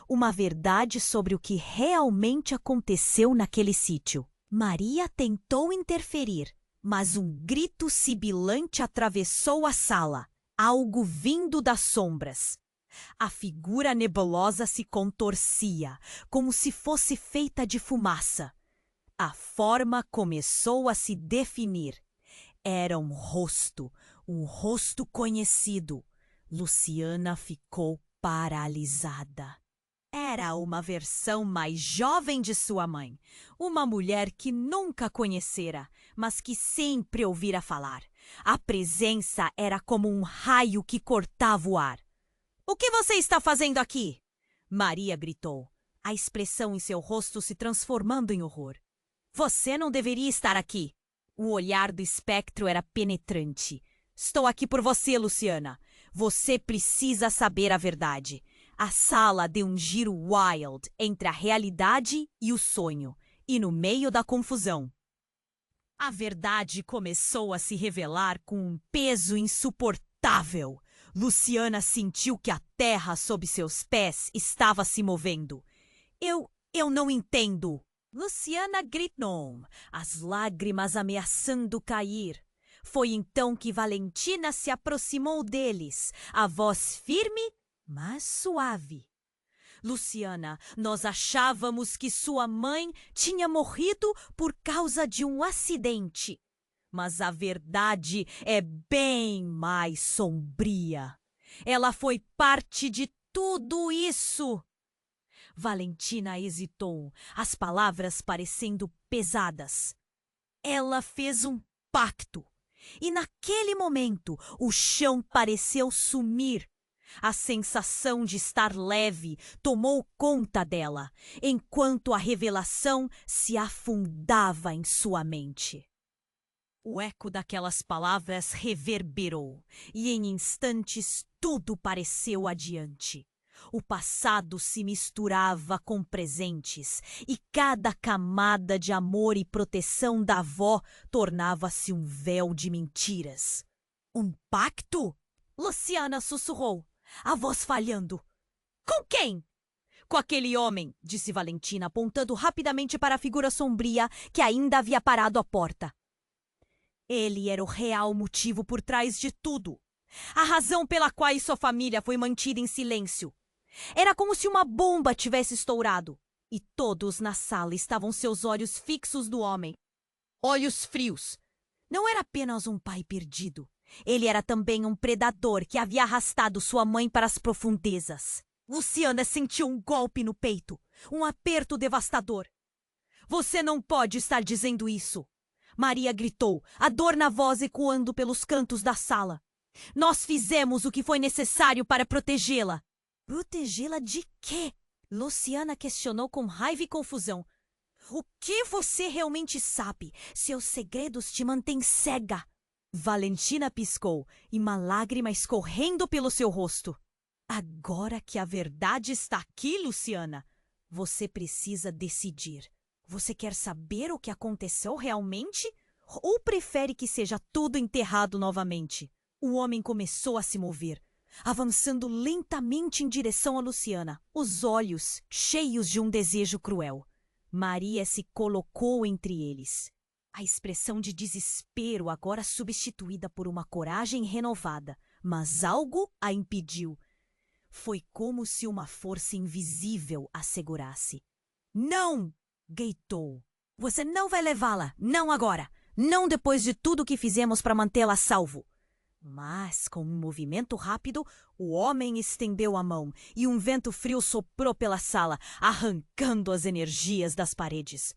Uma verdade sobre o que realmente aconteceu naquele sítio. Maria tentou interferir, mas um grito sibilante atravessou a sala. Algo vindo das sombras. A figura nebulosa se contorcia, como se fosse feita de fumaça. A forma começou a se definir. Era um rosto conhecido. Luciana ficou paralisada. Era uma versão mais jovem de sua mãe, uma mulher que nunca conhecera, mas que sempre ouvira falar. A presença era como um raio que cortava o ar. "O que você está fazendo aqui?" Maria gritou, a expressão em seu rosto se transformando em horror. "Você não deveria estar aqui." O olhar do espectro era penetrante. "Estou aqui por você, Luciana. Você precisa saber a verdade." A sala deu um giro wild entre a realidade e o sonho, e no meio da confusão, A verdade começou a se revelar com um peso insuportável. Luciana sentiu que a terra sob seus pés estava se movendo. Eu não entendo. Luciana gritou, as lágrimas ameaçando cair. Foi então que Valentina se aproximou deles, a voz firme, mas suave. Luciana, nós achávamos que sua mãe tinha morrido por causa de um acidente. Mas a verdade é bem mais sombria. Ela foi parte de tudo isso. Valentina hesitou, as palavras parecendo pesadas. Ela fez um pacto. E naquele momento o chão pareceu sumir. A sensação de estar leve tomou conta dela, enquanto a revelação se afundava em sua mente. O eco daquelas palavras reverberou, e em instantes tudo pareceu adiante. O passado se misturava com presentes, e cada camada de amor e proteção da avó tornava-se um véu de mentiras. Um pacto? Luciana sussurrou, a voz falhando. Com quem? Com aquele homem, disse Valentina, apontando rapidamente para a figura sombria que ainda havia parado à porta. Ele era o real motivo por trás de tudo. A razão pela qual sua família foi mantida em silêncio. Era como se uma bomba tivesse estourado. E todos na sala estavam seus olhos fixos no homem. Olhos frios. Não era apenas um pai perdido. Ele era também um predador que havia arrastado sua mãe para as profundezas. Luciana sentiu um golpe no peito. Um aperto devastador. Você não pode estar dizendo isso. Maria gritou, a dor na voz ecoando pelos cantos da sala. Nós fizemos o que foi necessário para protegê-la. Protegê-la de quê? Luciana questionou com raiva e confusão. O que você realmente sabe? Seus segredos te mantêm cega. Valentina piscou e uma lágrima escorrendo pelo seu rosto. Agora que a verdade está aqui, Luciana, você precisa decidir. Você quer saber o que aconteceu realmente? Ou prefere que seja tudo enterrado novamente? O homem começou a se mover, avançando lentamente em direção a Luciana, os olhos cheios de um desejo cruel. Maria se colocou entre eles. A expressão de desespero agora substituída por uma coragem renovada, mas algo a impediu. Foi como se uma força invisível a segurasse. Não! Gritou. Você não vai levá-la, não agora, não depois de tudo o que fizemos para mantê-la a salvo. Mas, com um movimento rápido, o homem estendeu a mão e um vento frio soprou pela sala, arrancando as energias das paredes.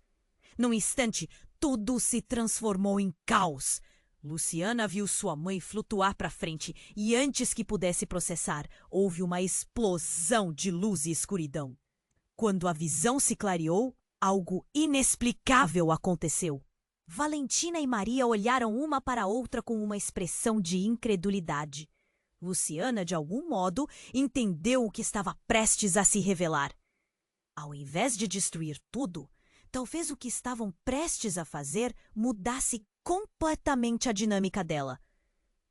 Num instante, tudo se transformou em caos. Luciana viu sua mãe flutuar para frente e, antes que pudesse processar, houve uma explosão de luz e escuridão. Quando a visão se clareou, algo inexplicável aconteceu. Valentina e Maria olharam uma para a outra com uma expressão de incredulidade. Luciana, de algum modo, entendeu o que estava prestes a se revelar. Ao invés de destruir tudo, talvez o que estavam prestes a fazer mudasse completamente a dinâmica dela.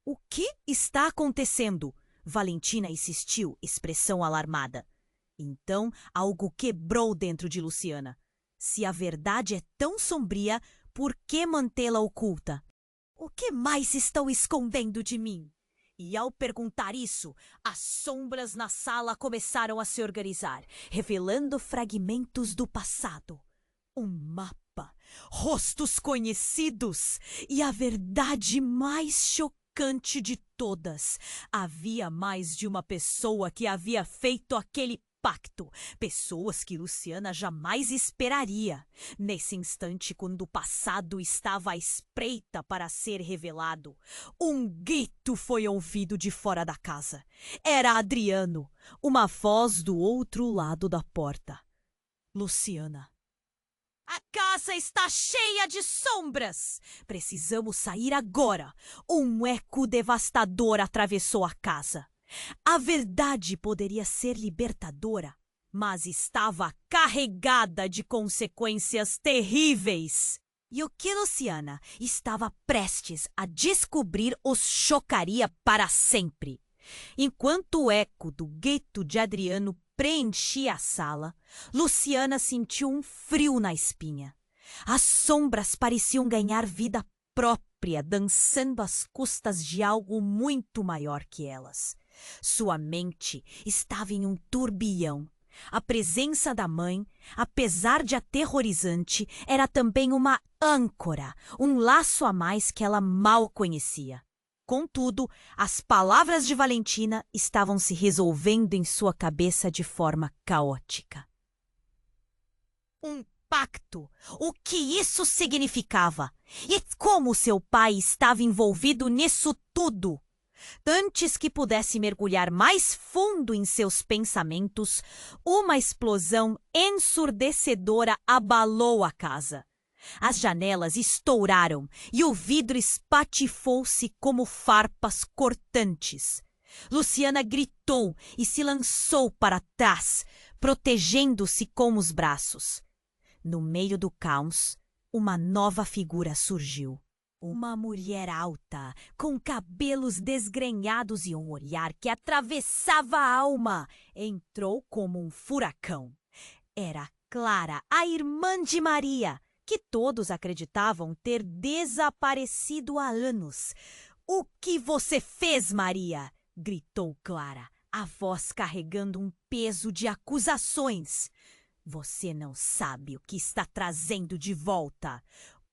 O que está acontecendo? Valentina insistiu, expressão alarmada. Então, algo quebrou dentro de Luciana. Se a verdade é tão sombria, por que mantê-la oculta? O que mais estão escondendo de mim? E ao perguntar isso, as sombras na sala começaram a se organizar, revelando fragmentos do passado. Um mapa, rostos conhecidos e a verdade mais chocante de todas. Havia mais de uma pessoa que havia feito aquele pacto, pessoas que Luciana jamais esperaria. Nesse instante, quando o passado estava à espreita para ser revelado, um grito foi ouvido de fora da casa. Era Adriano, uma voz do outro lado da porta. Luciana. A casa está cheia de sombras! Precisamos sair agora! Um eco devastador atravessou a casa. A verdade poderia ser libertadora, mas estava carregada de consequências terríveis. E o que Luciana estava prestes a descobrir os chocaria para sempre. Enquanto o eco do grito de Adriano preenchia a sala, Luciana sentiu um frio na espinha. As sombras pareciam ganhar vida própria, dançando às custas de algo muito maior que elas. Sua mente estava em um turbilhão. A presença da mãe, apesar de aterrorizante, era também uma âncora, um laço a mais que ela mal conhecia. Contudo, as palavras de Valentina estavam se resolvendo em sua cabeça de forma caótica. Um pacto! O que isso significava? E como seu pai estava envolvido nisso tudo? Antes que pudesse mergulhar mais fundo em seus pensamentos, uma explosão ensurdecedora abalou a casa. As janelas estouraram e o vidro espatifou-se como farpas cortantes. Luciana gritou e se lançou para trás, protegendo-se com os braços. No meio do caos, uma nova figura surgiu. Uma mulher alta, com cabelos desgrenhados e um olhar que atravessava a alma, entrou como um furacão. Era Clara, a irmã de Maria, que todos acreditavam ter desaparecido há anos. "O que você fez, Maria?" gritou Clara, a voz carregando um peso de acusações. "Você não sabe o que está trazendo de volta."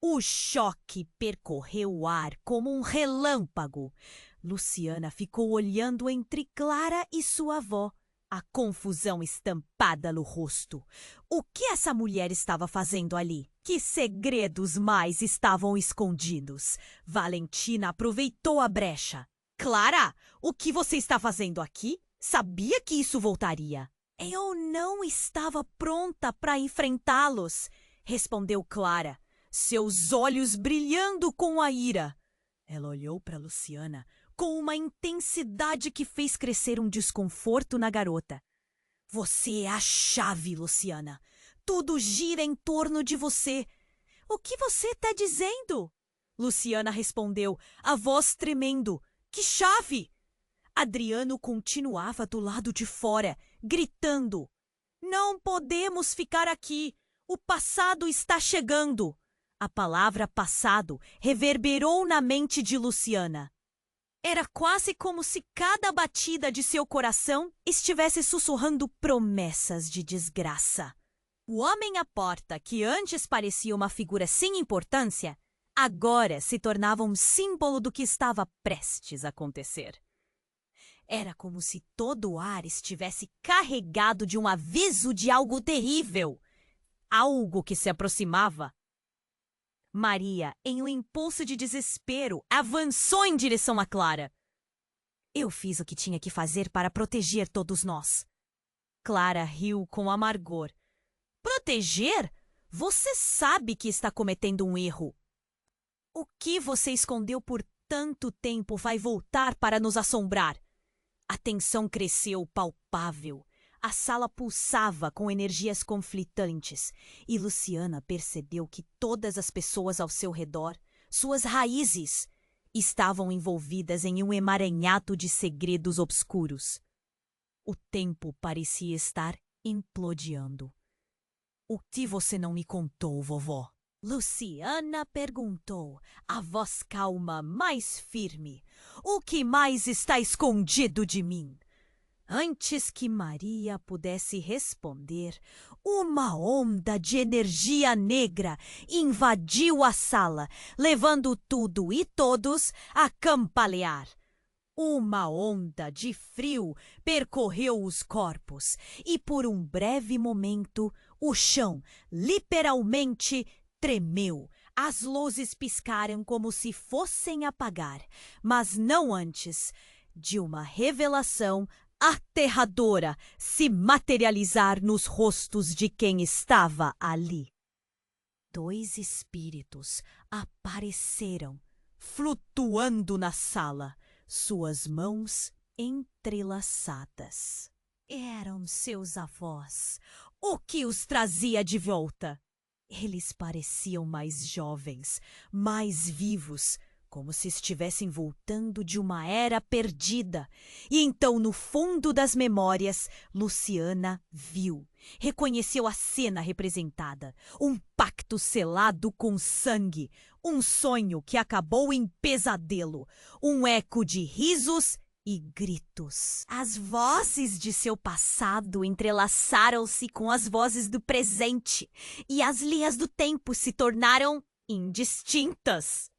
O choque percorreu o ar como um relâmpago. Luciana ficou olhando entre Clara e sua avó, a confusão estampada no rosto. O que essa mulher estava fazendo ali? Que segredos mais estavam escondidos? Valentina aproveitou a brecha. "Clara, o que você está fazendo aqui? Sabia que isso voltaria." "Eu não estava pronta para enfrentá-los", respondeu Clara, seus olhos brilhando com a ira. Ela olhou para Luciana com uma intensidade que fez crescer um desconforto na garota. "Você é a chave, Luciana. Tudo gira em torno de você." "O que você está dizendo?" Luciana respondeu, a voz tremendo. "Que chave?" Adriano continuava do lado de fora, gritando. "Não podemos ficar aqui. O passado está chegando." A palavra passado reverberou na mente de Luciana. Era quase como se cada batida de seu coração estivesse sussurrando promessas de desgraça. O homem à porta, que antes parecia uma figura sem importância, agora se tornava um símbolo do que estava prestes a acontecer. Era como se todo o ar estivesse carregado de um aviso de algo terrível, algo que se aproximava. Maria, em um impulso de desespero, avançou em direção a Clara. "Eu fiz o que tinha que fazer para proteger todos nós." Clara riu com amargor. "Proteger? Você sabe que está cometendo um erro. O que você escondeu por tanto tempo vai voltar para nos assombrar." A tensão cresceu palpável. A sala pulsava com energias conflitantes e Luciana percebeu que todas as pessoas ao seu redor, suas raízes, estavam envolvidas em um emaranhado de segredos obscuros. O tempo parecia estar implodindo. "O que você não me contou, vovó?" Luciana perguntou, a voz calma, mais firme. "O que mais está escondido de mim?" Antes que Maria pudesse responder, uma onda de energia negra invadiu a sala, levando tudo e todos a cambalear. Uma onda de frio percorreu os corpos e, por um breve momento, o chão literalmente tremeu. As luzes piscaram como se fossem apagar, mas não antes de uma revelação aterradora se materializar nos rostos de quem estava ali. 2 espíritos apareceram, flutuando na sala, suas mãos entrelaçadas. Eram seus avós. O que os trazia de volta? Eles pareciam mais jovens, mais vivos, como se estivessem voltando de uma era perdida. E então, no fundo das memórias, Luciana viu, reconheceu a cena representada. Um pacto selado com sangue, um sonho que acabou em pesadelo, um eco de risos e gritos. As vozes de seu passado entrelaçaram-se com as vozes do presente, e as linhas do tempo se tornaram indistintas.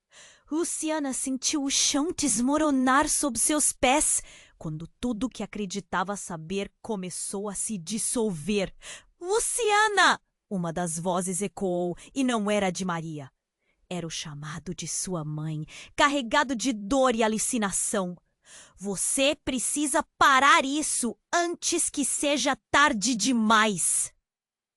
Luciana sentiu o chão desmoronar sob seus pés, quando tudo que acreditava saber começou a se dissolver. Luciana! Uma das vozes ecoou, e não era de Maria. Era o chamado de sua mãe, carregado de dor e alucinação. Você precisa parar isso antes que seja tarde demais.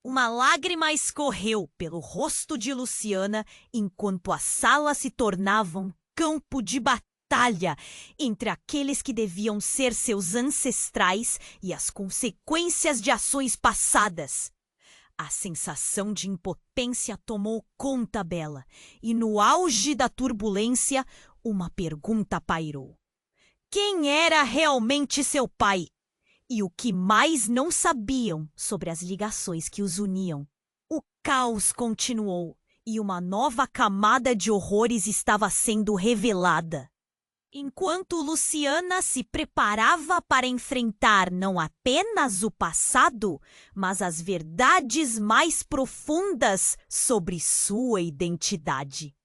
Uma lágrima escorreu pelo rosto de Luciana enquanto a sala se tornava um campo de batalha entre aqueles que deviam ser seus ancestrais e as consequências de ações passadas. A sensação de impotência tomou conta dela e, no auge da turbulência, uma pergunta pairou. Quem era realmente seu pai? E o que mais não sabiam sobre as ligações que os uniam? O caos continuou e uma nova camada de horrores estava sendo revelada. Enquanto Luciana se preparava para enfrentar não apenas o passado, mas as verdades mais profundas sobre sua identidade.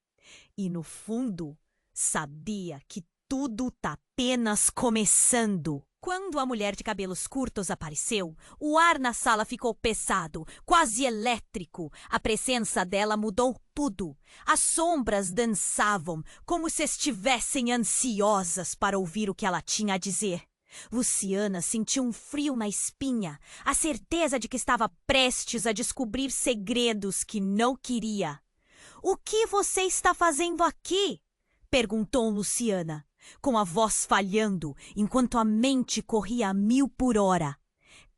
E no fundo, sabia que tudo está apenas começando. Quando a mulher de cabelos curtos apareceu, o ar na sala ficou pesado, quase elétrico. A presença dela mudou tudo. As sombras dançavam, como se estivessem ansiosas para ouvir o que ela tinha a dizer. Luciana sentiu um frio na espinha, a certeza de que estava prestes a descobrir segredos que não queria. "O que você está fazendo aqui?" perguntou Luciana, com a voz falhando, enquanto a mente corria a 1000 por hora.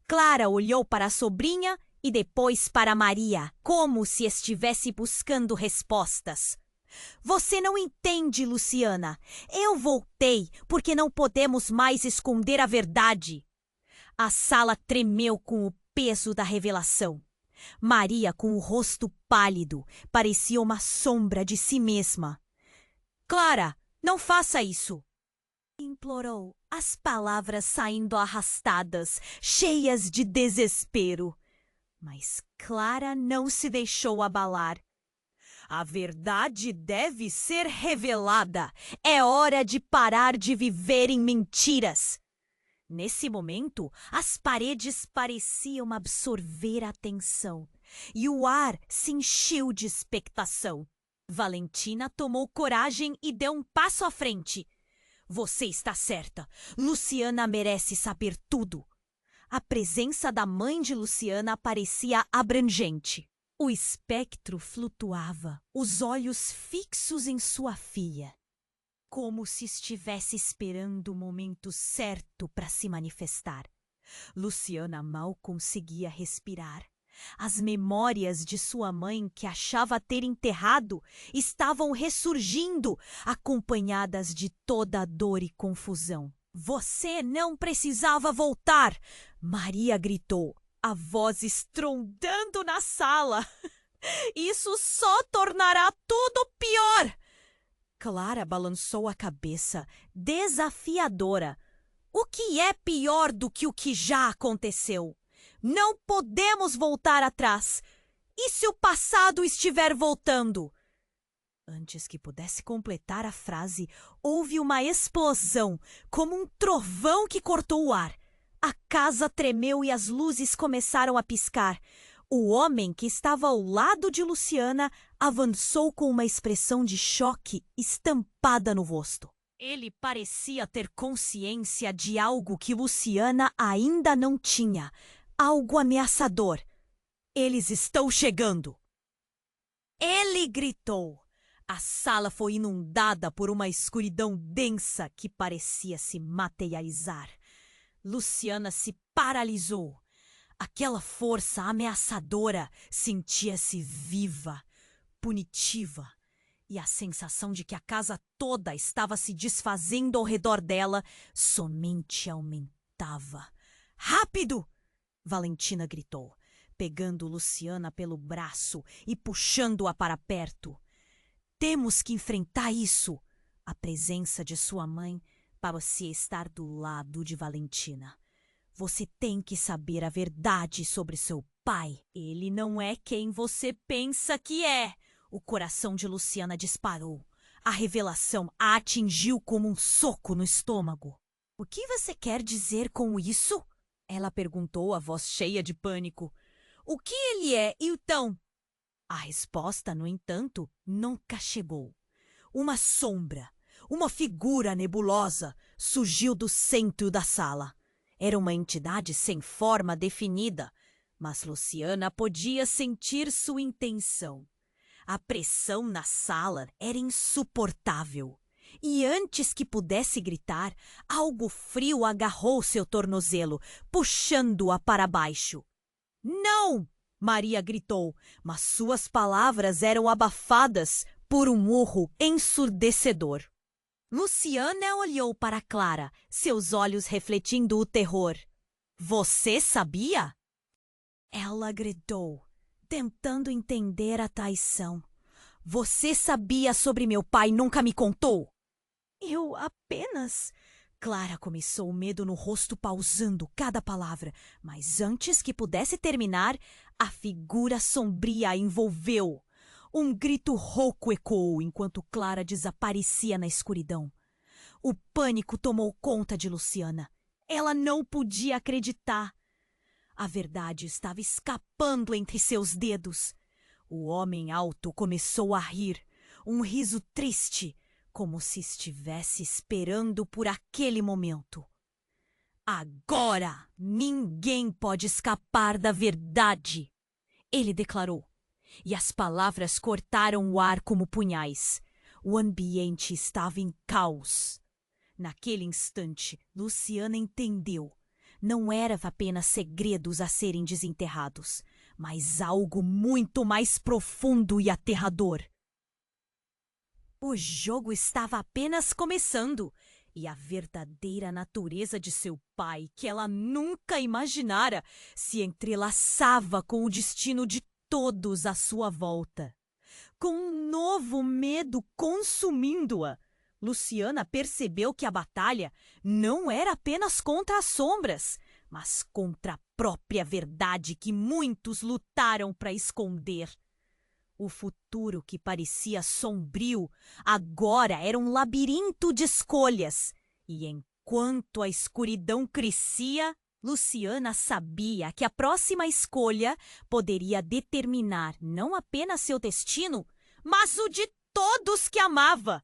Clara olhou para a sobrinha e depois para Maria, como se estivesse buscando respostas. "Você não entende, Luciana. Eu voltei porque não podemos mais esconder a verdade." A sala tremeu com o peso da revelação. Maria, com o rosto pálido, parecia uma sombra de si mesma. "Clara, não faça isso!" implorou, as palavras saindo arrastadas, cheias de desespero. Mas Clara não se deixou abalar. "A verdade deve ser revelada. É hora de parar de viver em mentiras." Nesse momento, as paredes pareciam absorver a atenção e o ar se encheu de expectação. Valentina tomou coragem e deu um passo à frente. "Você está certa. Luciana merece saber tudo." A presença da mãe de Luciana parecia abrangente. O espectro flutuava, os olhos fixos em sua filha, como se estivesse esperando o momento certo para se manifestar. Luciana mal conseguia respirar. As memórias de sua mãe, que achava ter enterrado, estavam ressurgindo, acompanhadas de toda a dor e confusão. "Você não precisava voltar!" Maria gritou, a voz estrondando na sala. "Isso só tornará tudo pior!" Clara balançou a cabeça, desafiadora. "O que é pior do que o que já aconteceu? Não podemos voltar atrás. E se o passado estiver voltando?" Antes que pudesse completar a frase, houve uma explosão, como um trovão que cortou o ar. A casa tremeu e as luzes começaram a piscar. O homem que estava ao lado de Luciana avançou com uma expressão de choque estampada no rosto. Ele parecia ter consciência de algo que Luciana ainda não tinha. Algo ameaçador. "Eles estão chegando!" Ele gritou. A sala foi inundada por uma escuridão densa que parecia se materializar. Luciana se paralisou. Aquela força ameaçadora sentia-se viva, punitiva, e a sensação de que a casa toda estava se desfazendo ao redor dela somente aumentava. Rápido! Valentina gritou, pegando Luciana pelo braço e puxando-a para perto. Temos que enfrentar isso! A presença de sua mãe parecia estar do lado de Valentina. Você tem que saber a verdade sobre seu pai. Ele não é quem você pensa que é. O coração de Luciana disparou. A revelação a atingiu como um soco no estômago. O que você quer dizer com isso? Ela perguntou, a voz cheia de pânico. O que ele é, então? A resposta, no entanto, nunca chegou. Uma sombra, uma figura nebulosa, surgiu do centro da sala. Era uma entidade sem forma definida, mas Luciana podia sentir sua intenção. A pressão na sala era insuportável. E antes que pudesse gritar, algo frio agarrou seu tornozelo, puxando-a para baixo. Não! Maria gritou, mas suas palavras eram abafadas por um urro ensurdecedor. Luciana olhou para Clara, seus olhos refletindo o terror. Você sabia? Ela gritou, tentando entender a traição. Você sabia sobre meu pai e nunca me contou? Eu apenas... Clara começou, o medo no rosto pausando cada palavra, mas antes que pudesse terminar, a figura sombria a envolveu. Um grito rouco ecoou enquanto Clara desaparecia na escuridão. O pânico tomou conta de Luciana. Ela não podia acreditar. A verdade estava escapando entre seus dedos. O homem alto começou a rir, um riso triste, como se estivesse esperando por aquele momento. Agora ninguém pode escapar da verdade, ele declarou. E as palavras cortaram o ar como punhais. O ambiente estava em caos. Naquele instante, Luciana entendeu. Não eram apenas segredos a serem desenterrados, mas algo muito mais profundo e aterrador. O jogo estava apenas começando, e a verdadeira natureza de seu pai, que ela nunca imaginara, se entrelaçava com o destino de todos à sua volta. Com um novo medo consumindo-a, Luciana percebeu que a batalha não era apenas contra as sombras, mas contra a própria verdade que muitos lutaram para esconder. O futuro que parecia sombrio agora era um labirinto de escolhas, e enquanto a escuridão crescia, Luciana sabia que a próxima escolha poderia determinar não apenas seu destino, mas o de todos que amava.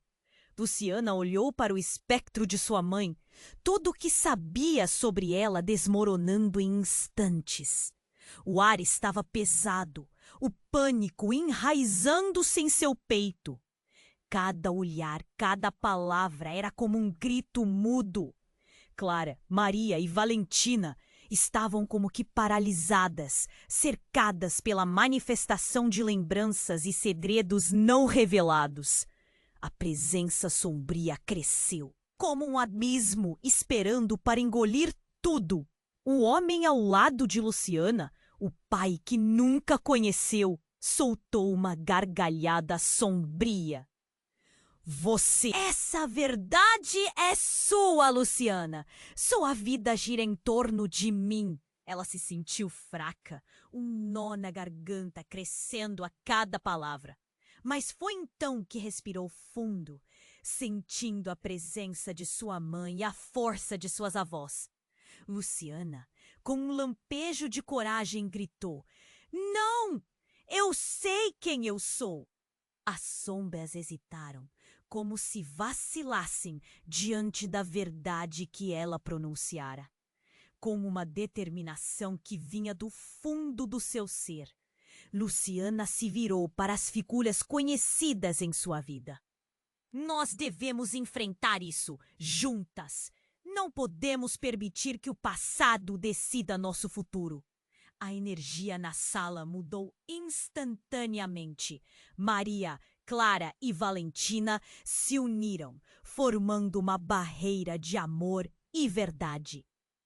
Luciana olhou para o espectro de sua mãe, tudo o que sabia sobre ela desmoronando em instantes. O ar estava pesado, o pânico enraizando-se em seu peito. Cada olhar, cada palavra era como um grito mudo. Clara, Maria e Valentina estavam como que paralisadas, cercadas pela manifestação de lembranças e segredos não revelados. A presença sombria cresceu, como um abismo esperando para engolir tudo. O homem ao lado de Luciana, o pai que nunca conheceu, soltou uma gargalhada sombria. Essa verdade é sua, Luciana. Sua vida gira em torno de mim. Ela se sentiu fraca, um nó na garganta crescendo a cada palavra. Mas foi então que respirou fundo, sentindo a presença de sua mãe e a força de suas avós. Luciana, com um lampejo de coragem, gritou: Não! Eu sei quem eu sou! As sombras hesitaram, como se vacilassem diante da verdade que ela pronunciara. Com uma determinação que vinha do fundo do seu ser, Luciana se virou para as figuras conhecidas em sua vida. Nós devemos enfrentar isso, juntas. Não podemos permitir que o passado decida nosso futuro. A energia na sala mudou instantaneamente. Maria, Clara e Valentina se uniram, formando uma barreira de amor e verdade.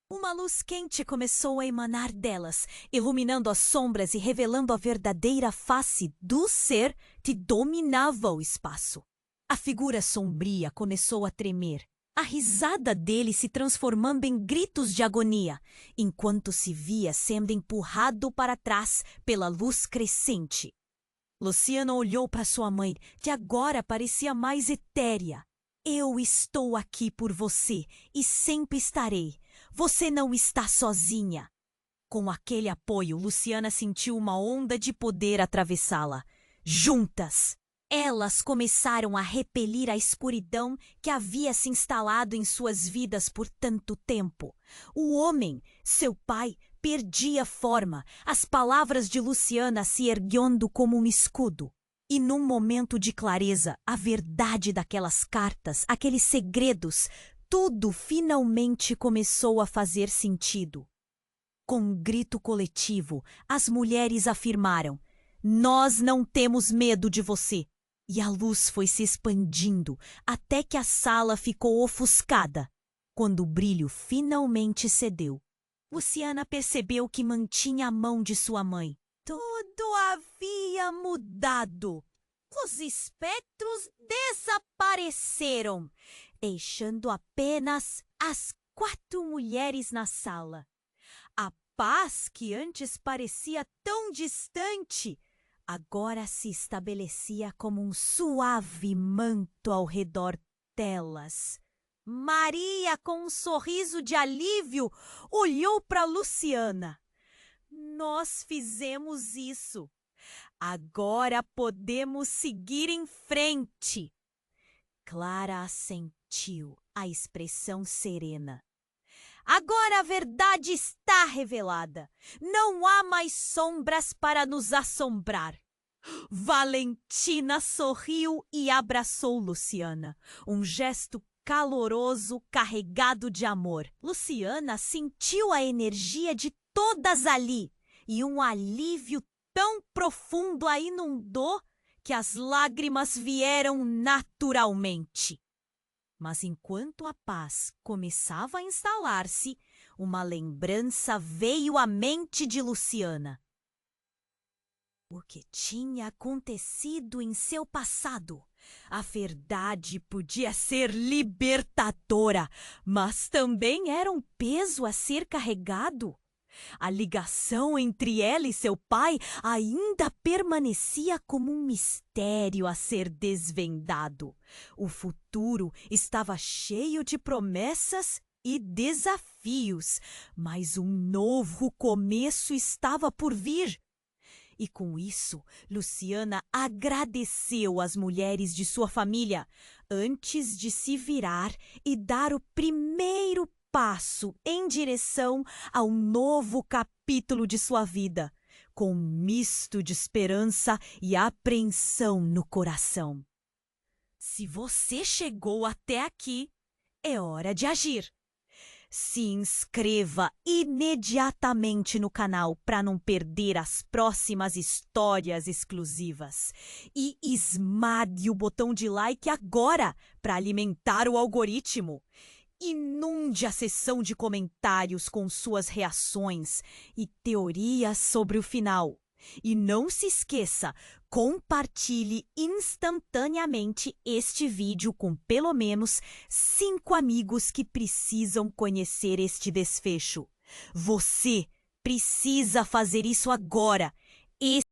Uma luz quente começou a emanar delas, iluminando as sombras e revelando a verdadeira face do ser que dominava o espaço. A figura sombria começou a tremer, a risada dele se transformando em gritos de agonia, enquanto se via sendo empurrado para trás pela luz crescente. Luciana olhou para sua mãe, que agora parecia mais etérea. Eu estou aqui por você e sempre estarei. Você não está sozinha. Com aquele apoio, Luciana sentiu uma onda de poder atravessá-la. Juntas, elas começaram a repelir a escuridão que havia se instalado em suas vidas por tanto tempo. O homem, seu pai, perdia forma, as palavras de Luciana se erguendo como um escudo. E num momento de clareza, a verdade daquelas cartas, aqueles segredos, tudo finalmente começou a fazer sentido. Com um grito coletivo, as mulheres afirmaram: "Nós não temos medo de você." E a luz foi se expandindo até que a sala ficou ofuscada. Quando o brilho finalmente cedeu, Luciana percebeu que mantinha a mão de sua mãe. Tudo havia mudado. Os espectros desapareceram, deixando apenas as 4 mulheres na sala. A paz que antes parecia tão distante, agora se estabelecia como um suave manto ao redor delas. Maria, com um sorriso de alívio, olhou para Luciana. Nós fizemos isso. Agora podemos seguir em frente. Clara assentiu, a expressão serena. Agora a verdade está revelada. Não há mais sombras para nos assombrar. Valentina sorriu e abraçou Luciana. Um gesto caloroso, carregado de amor. Luciana sentiu a energia de todas ali e um alívio tão profundo a inundou que as lágrimas vieram naturalmente. Mas enquanto a paz começava a instalar-se, uma lembrança veio à mente de Luciana. O que tinha acontecido em seu passado? A verdade podia ser libertadora, mas também era um peso a ser carregado. A ligação entre ela e seu pai ainda permanecia como um mistério a ser desvendado. O futuro estava cheio de promessas e desafios, mas um novo começo estava por vir. E com isso, Luciana agradeceu às mulheres de sua família antes de se virar e dar o primeiro passo em direção ao novo capítulo de sua vida, com um misto de esperança e apreensão no coração. Se você chegou até aqui, é hora de agir. Se inscreva imediatamente no canal para não perder as próximas histórias exclusivas. E esmague o botão de like agora para alimentar o algoritmo. Inunde a seção de comentários com suas reações e teorias sobre o final. E não se esqueça, compartilhe instantaneamente este vídeo com pelo menos 5 amigos que precisam conhecer este desfecho. Você precisa fazer isso agora.